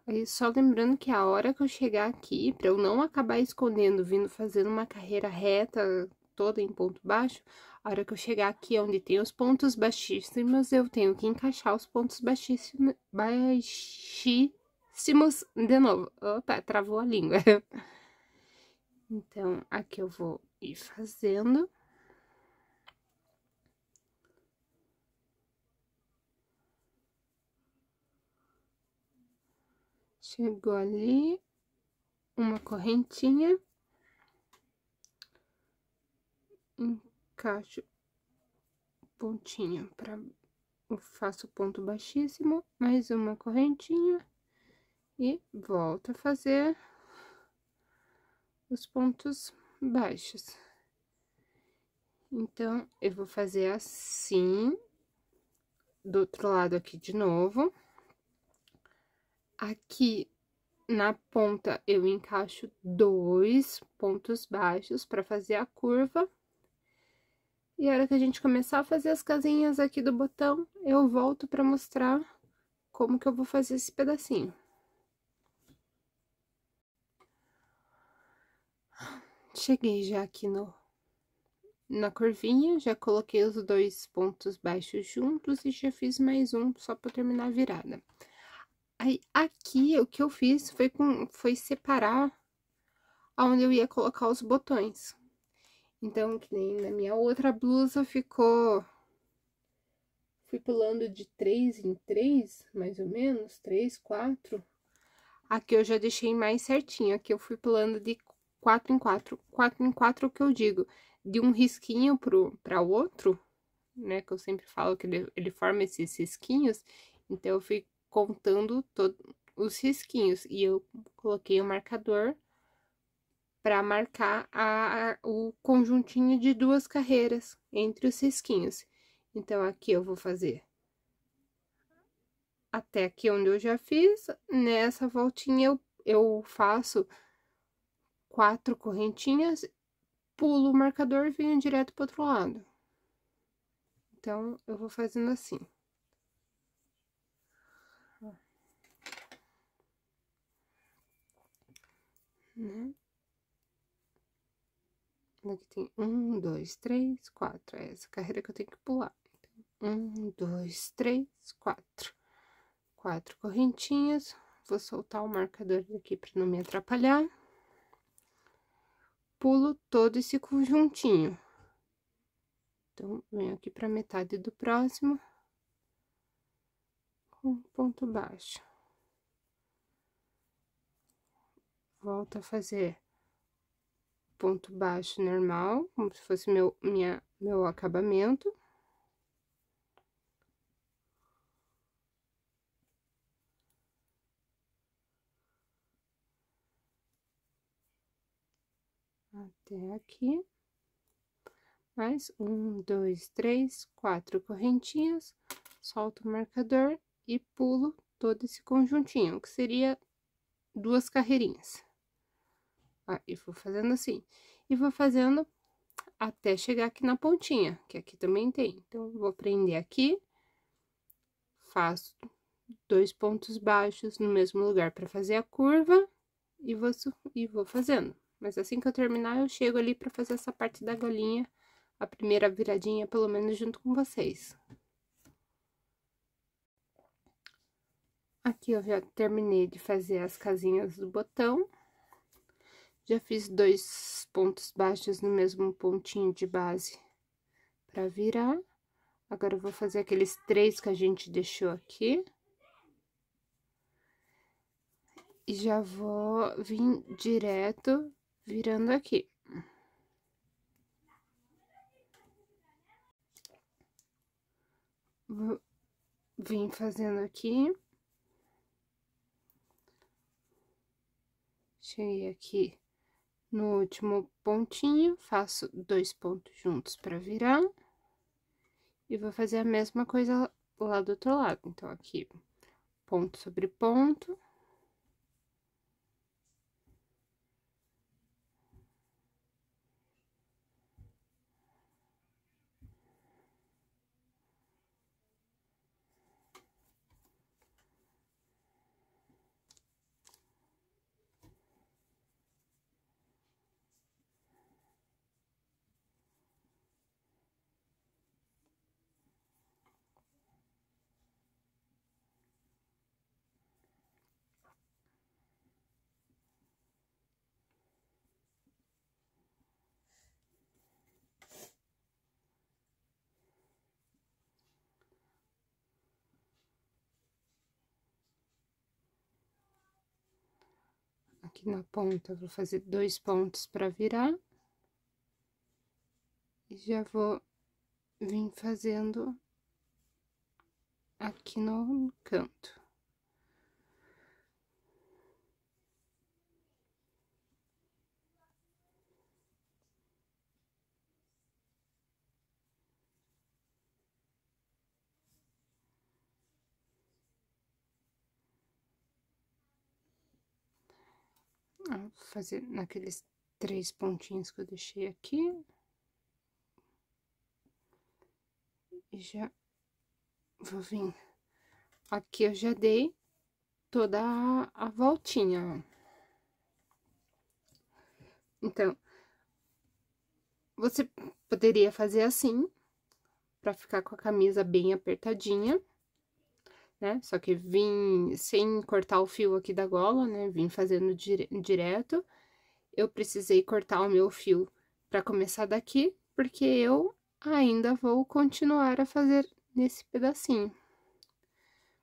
Aí, só lembrando que a hora que eu chegar aqui, pra eu não acabar escondendo, vindo fazendo uma carreira reta, toda em ponto baixo, a hora que eu chegar aqui onde tem os pontos baixíssimos, eu tenho que encaixar os pontos baixíssimos de novo. Opa, travou a língua. Então, aqui eu vou ir fazendo. Chegou ali, uma correntinha. Encaixo pontinho eu faço ponto baixíssimo, mais uma correntinha e volto a fazer os pontos baixos. Então, eu vou fazer assim, do outro lado aqui de novo. Aqui na ponta, eu encaixo 2 pontos baixos para fazer a curva. E a hora que a gente começar a fazer as casinhas aqui do botão, eu volto para mostrar como que eu vou fazer esse pedacinho. Cheguei já aqui na curvinha, já coloquei os 2 pontos baixos juntos e já fiz mais um só para terminar a virada. Aí, aqui, o que eu fiz foi separar aonde eu ia colocar os botões. Então, que nem na minha outra blusa fui pulando de 3 em 3, mais ou menos, 3, 4. Aqui eu já deixei mais certinho, aqui eu fui pulando de 4 em 4. 4 em 4 é o que eu digo, de um risquinho para o outro, né, que eu sempre falo que ele forma esses risquinhos, então eu fui contando todos os risquinhos, e eu coloquei o marcador para marcar o conjuntinho de 2 carreiras entre os risquinhos. Então, aqui eu vou fazer até aqui onde eu já fiz, nessa voltinha eu faço 4 correntinhas, pulo o marcador e venho direto pro outro lado. Então, eu vou fazendo assim. Né? Aqui tem 1, 2, 3, 4. É essa carreira que eu tenho que pular. 1, 2, 3, 4. 4 correntinhas. Vou soltar o marcador daqui para não me atrapalhar. Pulo todo esse conjuntinho. Então, venho aqui para metade do próximo. Com ponto baixo. Volto a fazer ponto baixo normal, como se fosse meu acabamento. Até aqui. Mais 1, 2, 3, 4 correntinhas, solto o marcador e pulo todo esse conjuntinho, que seria 2 carreirinhas. Ó, e vou fazendo assim. E vou fazendo até chegar aqui na pontinha, que aqui também tem. Então, vou prender aqui, faço 2 pontos baixos no mesmo lugar para fazer a curva e vou fazendo. Mas assim que eu terminar, eu chego ali para fazer essa parte da golinha, a primeira viradinha, pelo menos junto com vocês. Aqui eu já terminei de fazer as casinhas do botão. Já fiz 2 pontos baixos no mesmo pontinho de base para virar. Agora, eu vou fazer aqueles 3 que a gente deixou aqui. E já vou vir direto virando aqui. Vou vir fazendo aqui. Cheguei aqui no último pontinho, faço 2 pontos juntos para virar. E vou fazer a mesma coisa lá do outro lado. Então, aqui, ponto sobre ponto. Aqui na ponta, eu vou fazer 2 pontos para virar. E já vou vir fazendo aqui no canto. Vou fazer naqueles 3 pontinhos que eu deixei aqui. E já vou vir. Aqui eu já dei toda a voltinha, ó. Então, você poderia fazer assim, pra ficar com a camisa bem apertadinha, né? Só que vim sem cortar o fio aqui da gola, né? Vim fazendo direto. Eu precisei cortar o meu fio pra começar daqui, porque eu ainda vou continuar a fazer nesse pedacinho.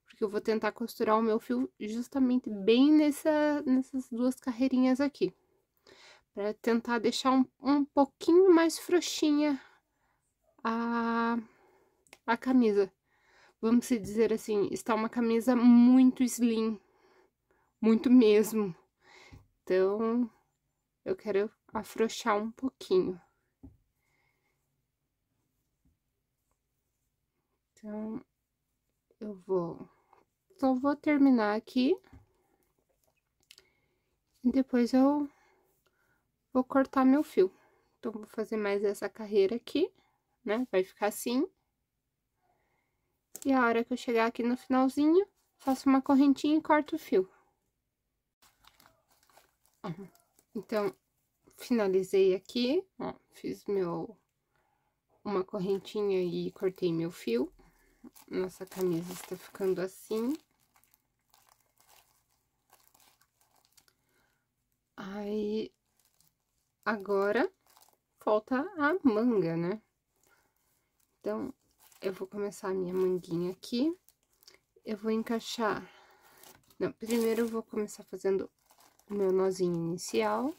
Porque eu vou tentar costurar o meu fio justamente bem nessas 2 carreirinhas aqui. Pra tentar deixar um pouquinho mais frouxinha a camisa. Vamos dizer assim, está uma camisa muito slim, muito mesmo. Então, eu quero afrouxar um pouquinho. Então, só vou terminar aqui. E depois eu vou cortar meu fio. Então, vou fazer mais essa carreira aqui, né? Vai ficar assim. E a hora que eu chegar aqui no finalzinho, faço uma correntinha e corto o fio. Então, finalizei aqui, ó, fiz uma correntinha e cortei meu fio. Nossa camisa está ficando assim. Aí, agora, falta a manga, né? Então, eu vou começar a minha manguinha aqui. Eu vou encaixar... Não, primeiro eu vou começar fazendo o meu nozinho inicial.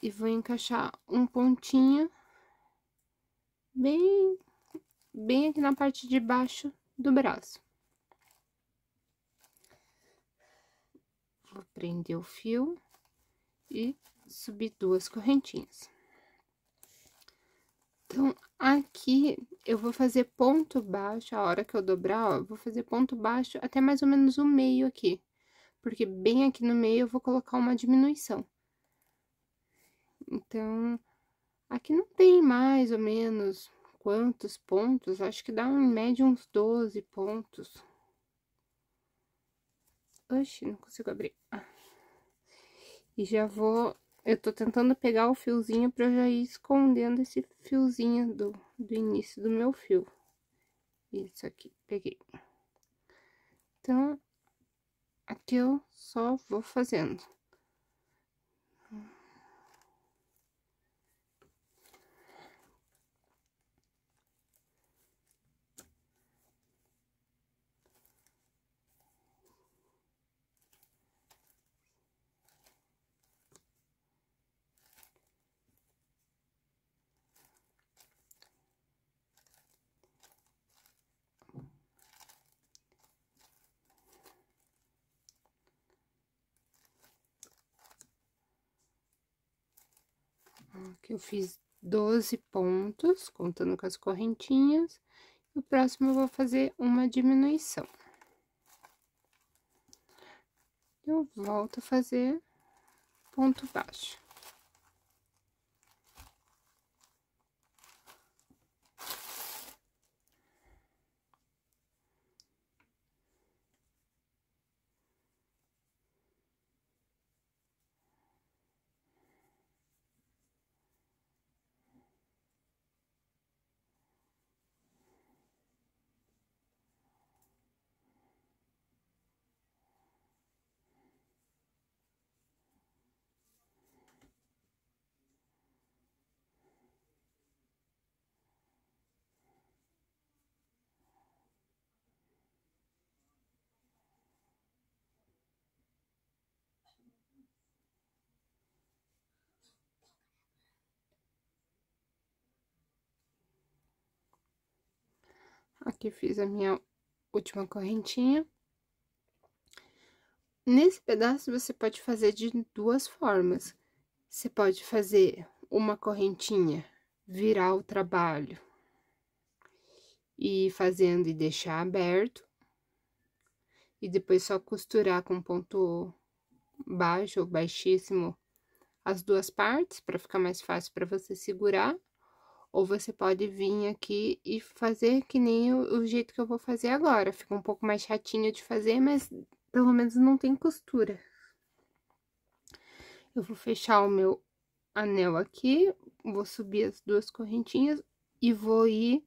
E vou encaixar um pontinho bem aqui na parte de baixo do braço. Vou prender o fio e subir 2 correntinhas. Então, aqui eu vou fazer ponto baixo, a hora que eu dobrar, ó, eu vou fazer ponto baixo até mais ou menos o meio aqui. Porque bem aqui no meio eu vou colocar uma diminuição. Então, aqui não tem mais ou menos quantos pontos, acho que dá em média uns 12 pontos. Oxi, não consigo abrir. E já vou... Eu tô tentando pegar o fiozinho pra eu já ir escondendo esse fiozinho do início do meu fio. Isso aqui, peguei. Então, aqui eu só vou fazendo. Aqui eu fiz 12 pontos, contando com as correntinhas. O próximo eu vou fazer uma diminuição. Eu volto a fazer ponto baixo. Aqui fiz a minha última correntinha. Nesse pedaço, você pode fazer de 2 formas. Você pode fazer uma correntinha, virar o trabalho e ir fazendo e deixar aberto. E depois só costurar com ponto baixo ou baixíssimo as 2 partes, para ficar mais fácil para você segurar. Ou você pode vir aqui e fazer que nem o jeito que eu vou fazer agora. Fica um pouco mais chatinho de fazer, mas pelo menos não tem costura. Eu vou fechar o meu anel aqui, vou subir as 2 correntinhas e vou ir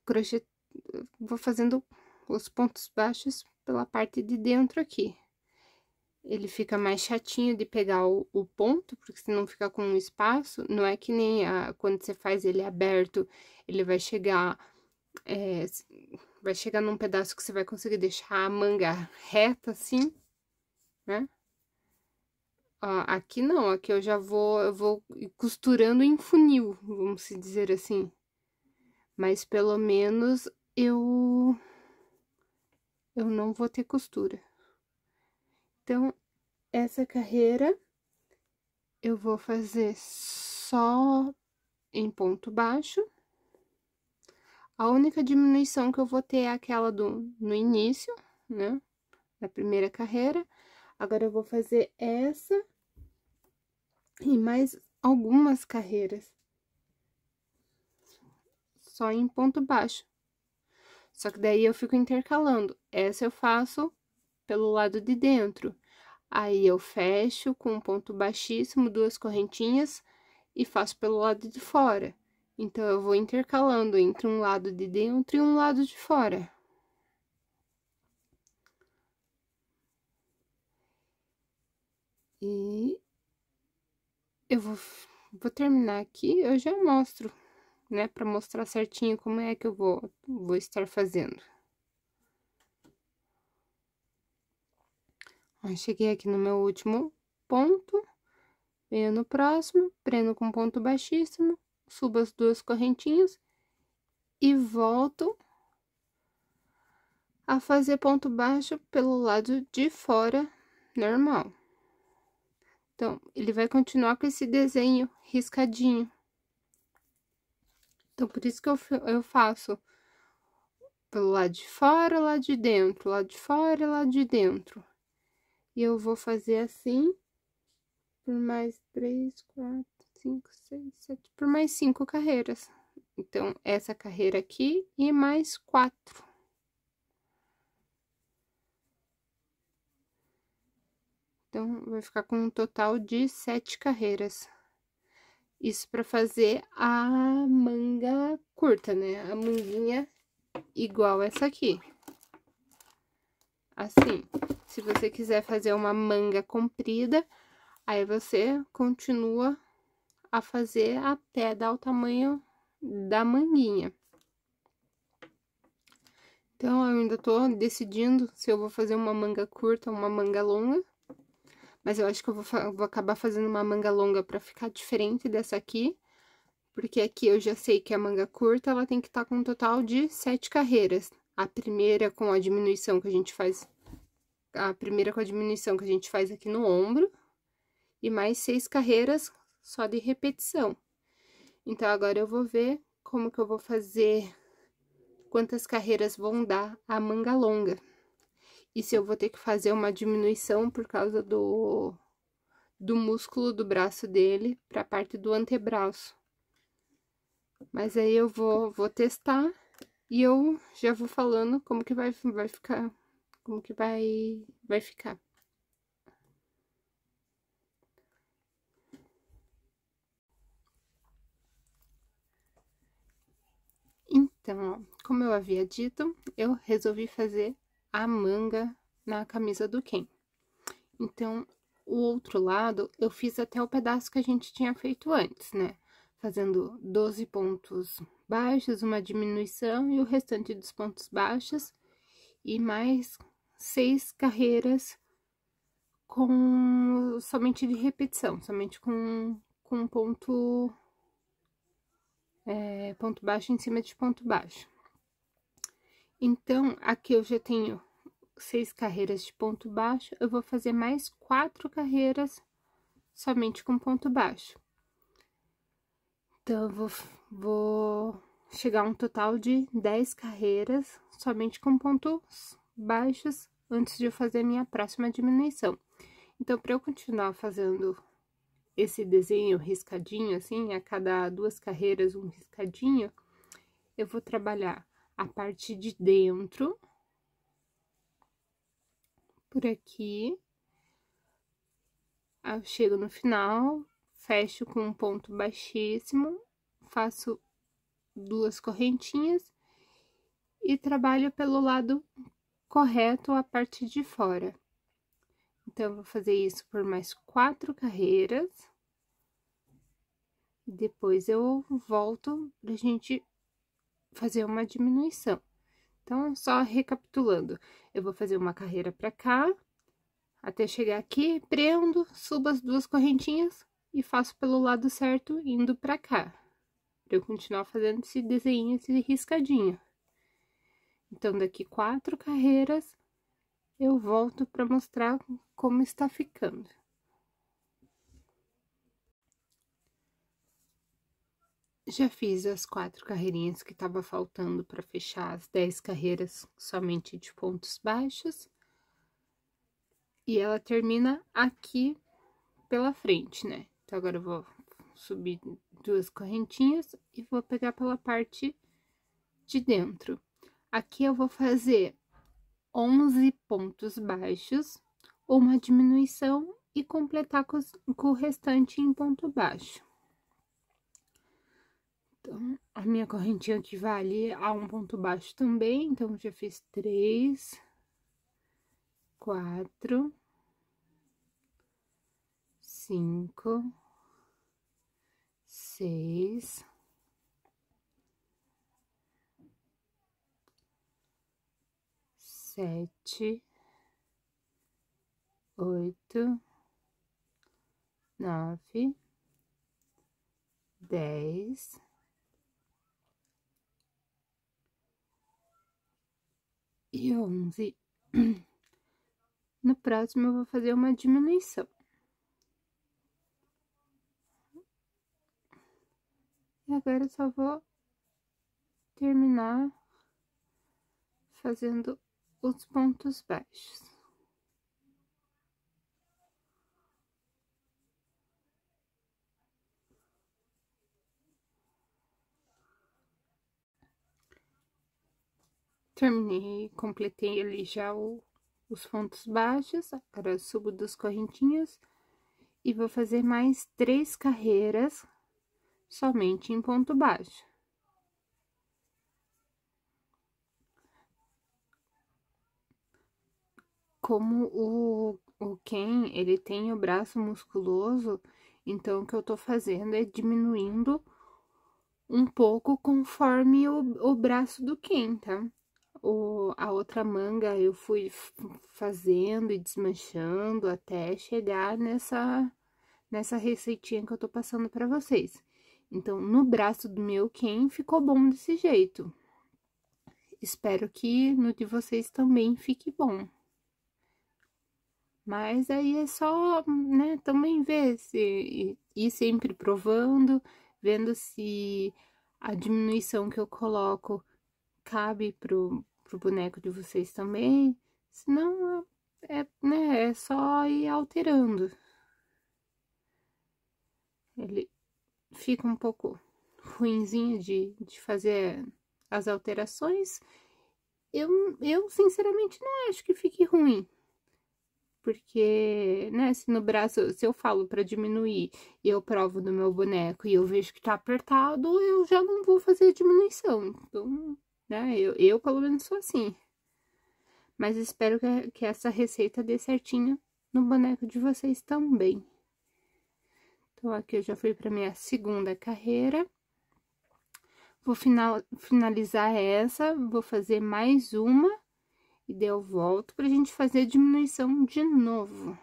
crochê, vou fazendo os pontos baixos pela parte de dentro aqui. Ele fica mais chatinho de pegar o ponto, porque senão fica com um espaço. Não é que nem quando você faz ele aberto, ele vai chegar num pedaço que você vai conseguir deixar a manga reta assim, né? Ó, aqui não, aqui eu vou costurando em funil, vamos se dizer assim. Mas pelo menos eu não vou ter costura. Então, essa carreira eu vou fazer só em ponto baixo. A única diminuição que eu vou ter é aquela no início, né? Da primeira carreira. Agora, eu vou fazer essa e mais algumas carreiras. Só em ponto baixo. Só que daí eu fico intercalando. Essa eu faço pelo lado de dentro. Aí, eu fecho com um ponto baixíssimo, 2 correntinhas, e faço pelo lado de fora. Então, eu vou intercalando entre um lado de dentro e um lado de fora. E eu vou terminar aqui, eu já mostro, né, pra mostrar certinho como é que eu vou estar fazendo. Ó, cheguei aqui no meu último ponto, venho no próximo, prendo com ponto baixíssimo, subo as 2 correntinhas e volto a fazer ponto baixo pelo lado de fora, normal. Então, ele vai continuar com esse desenho riscadinho. Então, por isso que eu faço pelo lado de fora, lado de dentro, lado de fora e lado de dentro. E eu vou fazer assim por mais 3, 4, 5, 6, 7, por mais 5 carreiras. Então, essa carreira aqui e mais 4. Então, vai ficar com um total de 7 carreiras. Isso para fazer a manga curta, né? A manguinha igual essa aqui. Assim, se você quiser fazer uma manga comprida, aí você continua a fazer até dar o tamanho da manguinha. Então, eu ainda tô decidindo se eu vou fazer uma manga curta ou uma manga longa. Mas eu acho que eu vou acabar fazendo uma manga longa pra ficar diferente dessa aqui. Porque aqui eu já sei que a manga curta, ela tem que estar com um total de 7 carreiras. A primeira com a diminuição que a gente faz... A primeira com a diminuição que a gente faz aqui no ombro. E mais 6 carreiras só de repetição. Então, agora eu vou ver como que eu vou fazer... Quantas carreiras vão dar a manga longa. E se eu vou ter que fazer uma diminuição por causa do músculo do braço dele para a parte do antebraço. Mas aí eu vou testar e eu já vou falando como que vai ficar, como que vai ficar. Então, ó, como eu havia dito, eu resolvi fazer a manga na camisa do Ken. Então, o outro lado, eu fiz até o pedaço que a gente tinha feito antes, né? Fazendo 12 pontos baixos, uma diminuição e o restante dos pontos baixos. E mais 6 carreiras com somente de repetição, somente com ponto, ponto baixo em cima de ponto baixo. Então, aqui eu já tenho 6 carreiras de ponto baixo, eu vou fazer mais 4 carreiras somente com ponto baixo. Então, eu vou chegar a um total de 10 carreiras somente com pontos baixos antes de eu fazer a minha próxima diminuição. Então, para eu continuar fazendo esse desenho riscadinho, assim, a cada 2 carreiras um riscadinho, eu vou trabalhar a parte de dentro, por aqui. Eu chego no final, fecho com um ponto baixíssimo, faço 2 correntinhas e trabalho pelo lado correto a parte de fora. Então, eu vou fazer isso por mais 4 carreiras. Depois, eu volto pra gente fazer uma diminuição. Então, só recapitulando, eu vou fazer uma carreira pra cá, até chegar aqui, prendo, subo as 2 correntinhas e faço pelo lado certo, indo pra cá. Pra eu continuar fazendo esse desenho, esse riscadinho. Então, daqui 4 carreiras, eu volto pra mostrar como está ficando. Já fiz as 4 carreirinhas que tava faltando para fechar as 10 carreiras somente de pontos baixos. E ela termina aqui pela frente, né? Então, agora eu vou subir 2 correntinhas e vou pegar pela parte de dentro. Aqui eu vou fazer 11 pontos baixos, uma diminuição e completar com o restante em ponto baixo. Então, a minha correntinha equivale a um ponto baixo também, então, já fiz 3, 4, 5, 6, 7, 8, 9, 10, 11. No próximo, eu vou fazer uma diminuição. E agora eu só vou terminar fazendo os pontos baixos. Terminei, completei ali já os pontos baixos, agora eu subo 2 correntinhas e vou fazer mais 3 carreiras somente em ponto baixo. Como o Ken, ele tem o braço musculoso, então o que eu tô fazendo é diminuindo um pouco conforme o braço do Ken, tá? A outra manga eu fui fazendo e desmanchando até chegar nessa receitinha que eu tô passando pra vocês. Então, no braço do meu Ken ficou bom desse jeito. Espero que no de vocês também fique bom. Mas aí é só, né, também ver se ir sempre provando, vendo se a diminuição que eu coloco cabe pro boneco de vocês também. Senão, né, é só ir alterando. Ele fica um pouco ruinzinho de fazer as alterações. Eu sinceramente não acho que fique ruim. Porque, né, se no braço, se eu falo pra diminuir e eu provo no meu boneco e eu vejo que tá apertado, eu já não vou fazer diminuição. Então, né, eu pelo menos sou assim. Mas espero que essa receita dê certinho no boneco de vocês também. Então, aqui eu já fui pra minha segunda carreira. Vou finalizar essa, vou fazer mais uma. E daí eu volto pra gente fazer a diminuição de novo.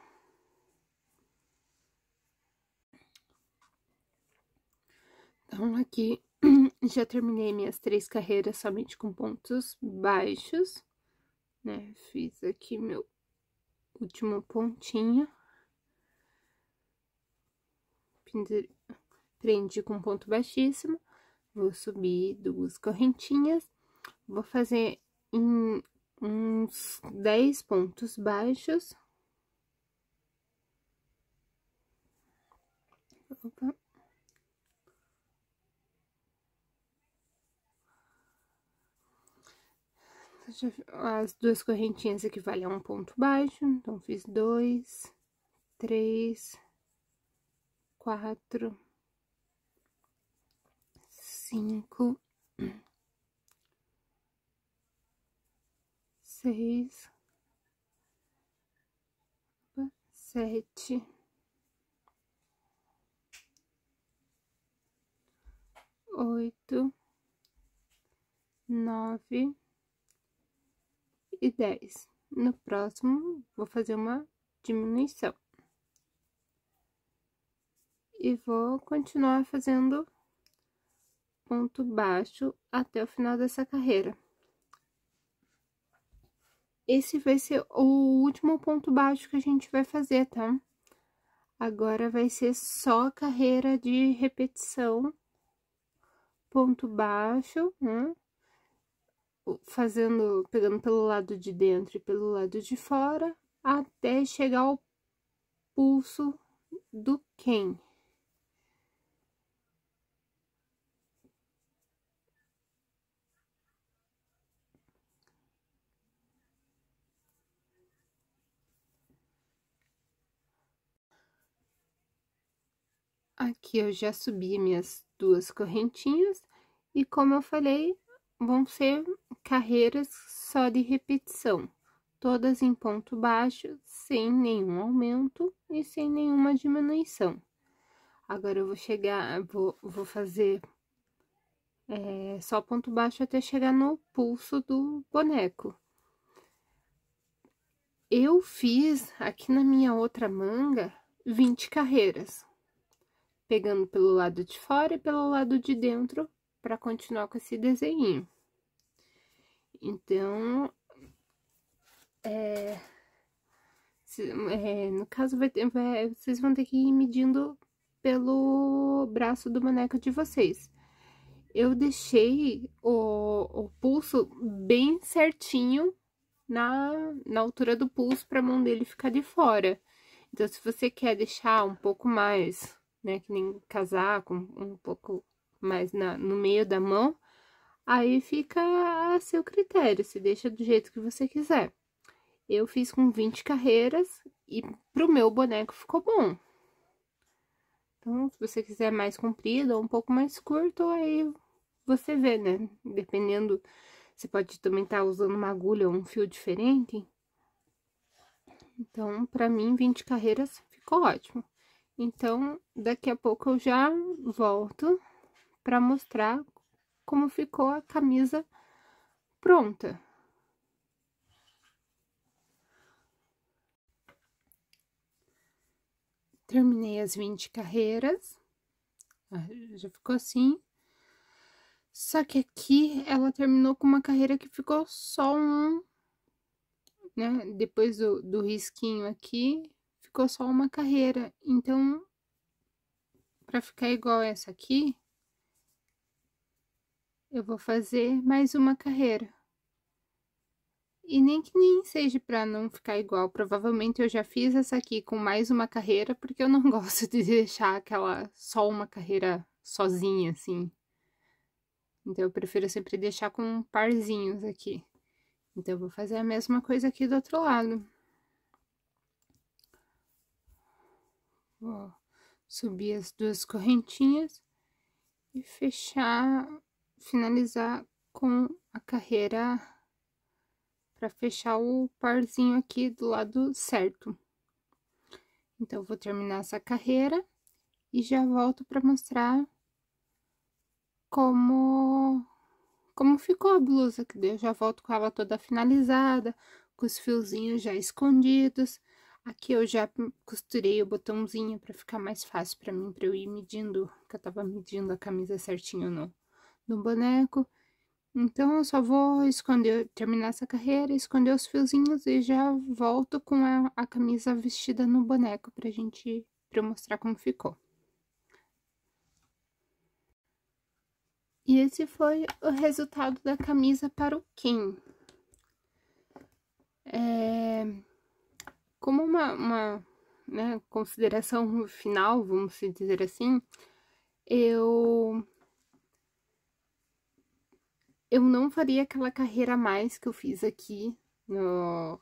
Então, aqui já terminei minhas 3 carreiras somente com pontos baixos, né? Fiz aqui meu último pontinho. Prendi com ponto baixíssimo. Vou subir 2 correntinhas. Vou fazer em uns 10 pontos baixos. Opa. As 2 correntinhas equivalem a um ponto baixo, então fiz 2, 3, 4, 5, 6, 7, 8, 9 e 10. No próximo, vou fazer uma diminuição. E vou continuar fazendo ponto baixo até o final dessa carreira. Esse vai ser o último ponto baixo que a gente vai fazer, tá? Agora vai ser só carreira de repetição, ponto baixo, né? Pegando pelo lado de dentro e pelo lado de fora, até chegar ao pulso do Ken. Aqui eu já subi minhas 2 correntinhas e, como eu falei, vão ser carreiras só de repetição, todas em ponto baixo, sem nenhum aumento e sem nenhuma diminuição. Agora eu vou fazer só ponto baixo até chegar no pulso do boneco. Eu fiz aqui na minha outra manga 20 carreiras, pegando pelo lado de fora e pelo lado de dentro, para continuar com esse desenho. Então, no caso, vocês vão ter que ir medindo pelo braço do boneco de vocês. eu deixei o pulso bem certinho na altura do pulso para a mão dele ficar de fora. Então, se você quer deixar um pouco mais, né, que nem casaco, um pouco mais no meio da mão, aí fica a seu critério, se deixa do jeito que você quiser. Eu fiz com 20 carreiras e pro meu boneco ficou bom. Então, se você quiser mais comprido ou um pouco mais curto, aí você vê, né? Dependendo, você pode também estar usando uma agulha ou um fio diferente. Então, pra mim, 20 carreiras ficou ótimo. Então, daqui a pouco eu já volto pra mostrar como ficou a camisa pronta. Terminei as 20 carreiras, já ficou assim. Só que aqui ela terminou com uma carreira que ficou só um, né? Depois do risquinho aqui, ficou só uma carreira. Então, pra ficar igual essa aqui, eu vou fazer mais uma carreira. E nem seja pra não ficar igual. Provavelmente eu já fiz essa aqui com mais uma carreira, porque eu não gosto de deixar aquela só uma carreira sozinha, assim. Então, eu prefiro sempre deixar com parzinhos aqui. Então, eu vou fazer a mesma coisa aqui do outro lado. Vou subir as duas correntinhas e fechar, finalizar com a carreira para fechar o parzinho aqui do lado certo. Então, eu vou terminar essa carreira e já volto para mostrar como ficou a blusa, que daí eu já volto com ela toda finalizada, com os fiozinhos já escondidos. Aqui eu já costurei o botãozinho para ficar mais fácil para mim, para eu ir medindo, que eu tava medindo a camisa certinho no boneco. Então, eu só vou terminar essa carreira, esconder os fiozinhos e já volto com a camisa vestida no boneco pra eu mostrar como ficou. E esse foi o resultado da camisa para o Ken. Como uma né, consideração final, vamos dizer assim, eu não faria aquela carreira a mais que eu fiz aqui,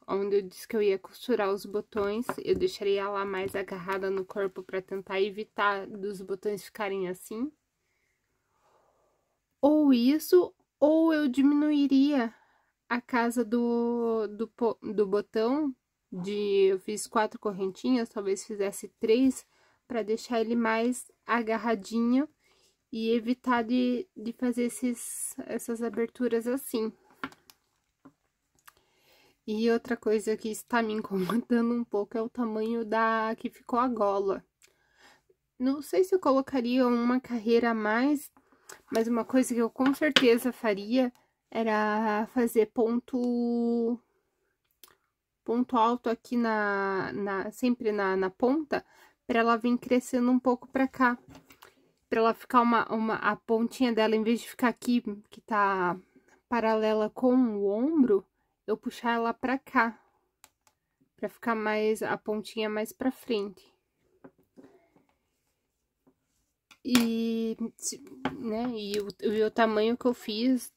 onde eu disse que eu ia costurar os botões, eu deixaria ela mais agarrada no corpo para tentar evitar dos botões ficarem assim. Ou isso, ou eu diminuiria a casa do botão, eu fiz 4 correntinhas, talvez fizesse 3, para deixar ele mais agarradinho e evitar de fazer essas aberturas assim. E outra coisa que está me incomodando um pouco é o tamanho que ficou a gola. Não sei se eu colocaria uma carreira a mais, mas uma coisa que eu com certeza faria era fazer ponto alto aqui sempre na ponta, para ela vir crescendo um pouco pra cá. Pra ela ficar a pontinha dela, em vez de ficar aqui, que tá paralela com o ombro, eu puxar ela pra cá. Pra ficar a pontinha mais pra frente. E, né, e o tamanho que eu fiz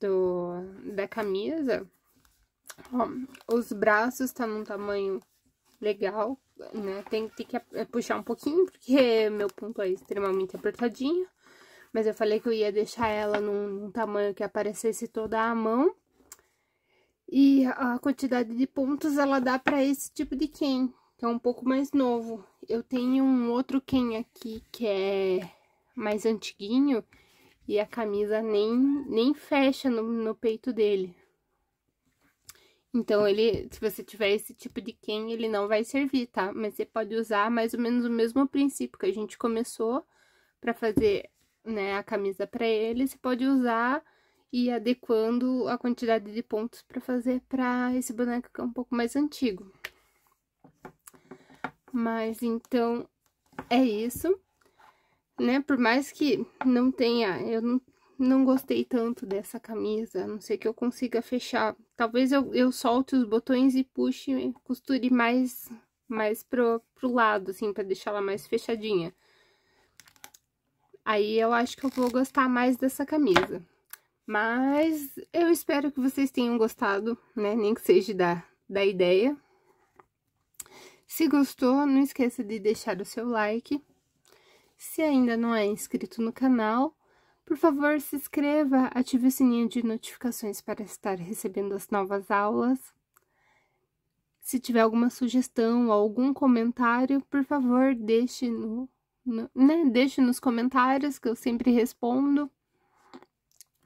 da camisa, ó, os braços tá num tamanho legal, né, tem que puxar um pouquinho, porque meu ponto é extremamente apertadinho, mas eu falei que eu ia deixar ela num tamanho que aparecesse toda a mão, e a quantidade de pontos ela dá pra esse tipo de Ken, que é um pouco mais novo. Eu tenho um outro Ken aqui que é mais antiguinho e a camisa nem fecha no peito dele. Então, se você tiver esse tipo de Ken, ele não vai servir, tá? Mas você pode usar mais ou menos o mesmo princípio que a gente começou pra fazer, né, a camisa pra ele. Você pode usar e ir adequando a quantidade de pontos pra fazer pra esse boneco que é um pouco mais antigo. Mas, então, é isso. Né, por mais que não tenha, eu não gostei tanto dessa camisa, a não sei que eu consiga fechar. Talvez eu solte os botões e puxe, costure mais pro lado, assim, pra deixar ela mais fechadinha. Aí eu acho que eu vou gostar mais dessa camisa. Mas eu espero que vocês tenham gostado, né? Nem que seja da ideia. Se gostou, não esqueça de deixar o seu like. Se ainda não é inscrito no canal, por favor, se inscreva, ative o sininho de notificações para estar recebendo as novas aulas. Se tiver alguma sugestão ou algum comentário, por favor, deixe deixe nos comentários, que eu sempre respondo.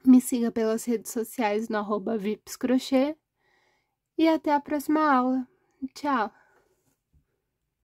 Me siga pelas redes sociais no @vipscrochê. E até a próxima aula. Tchau!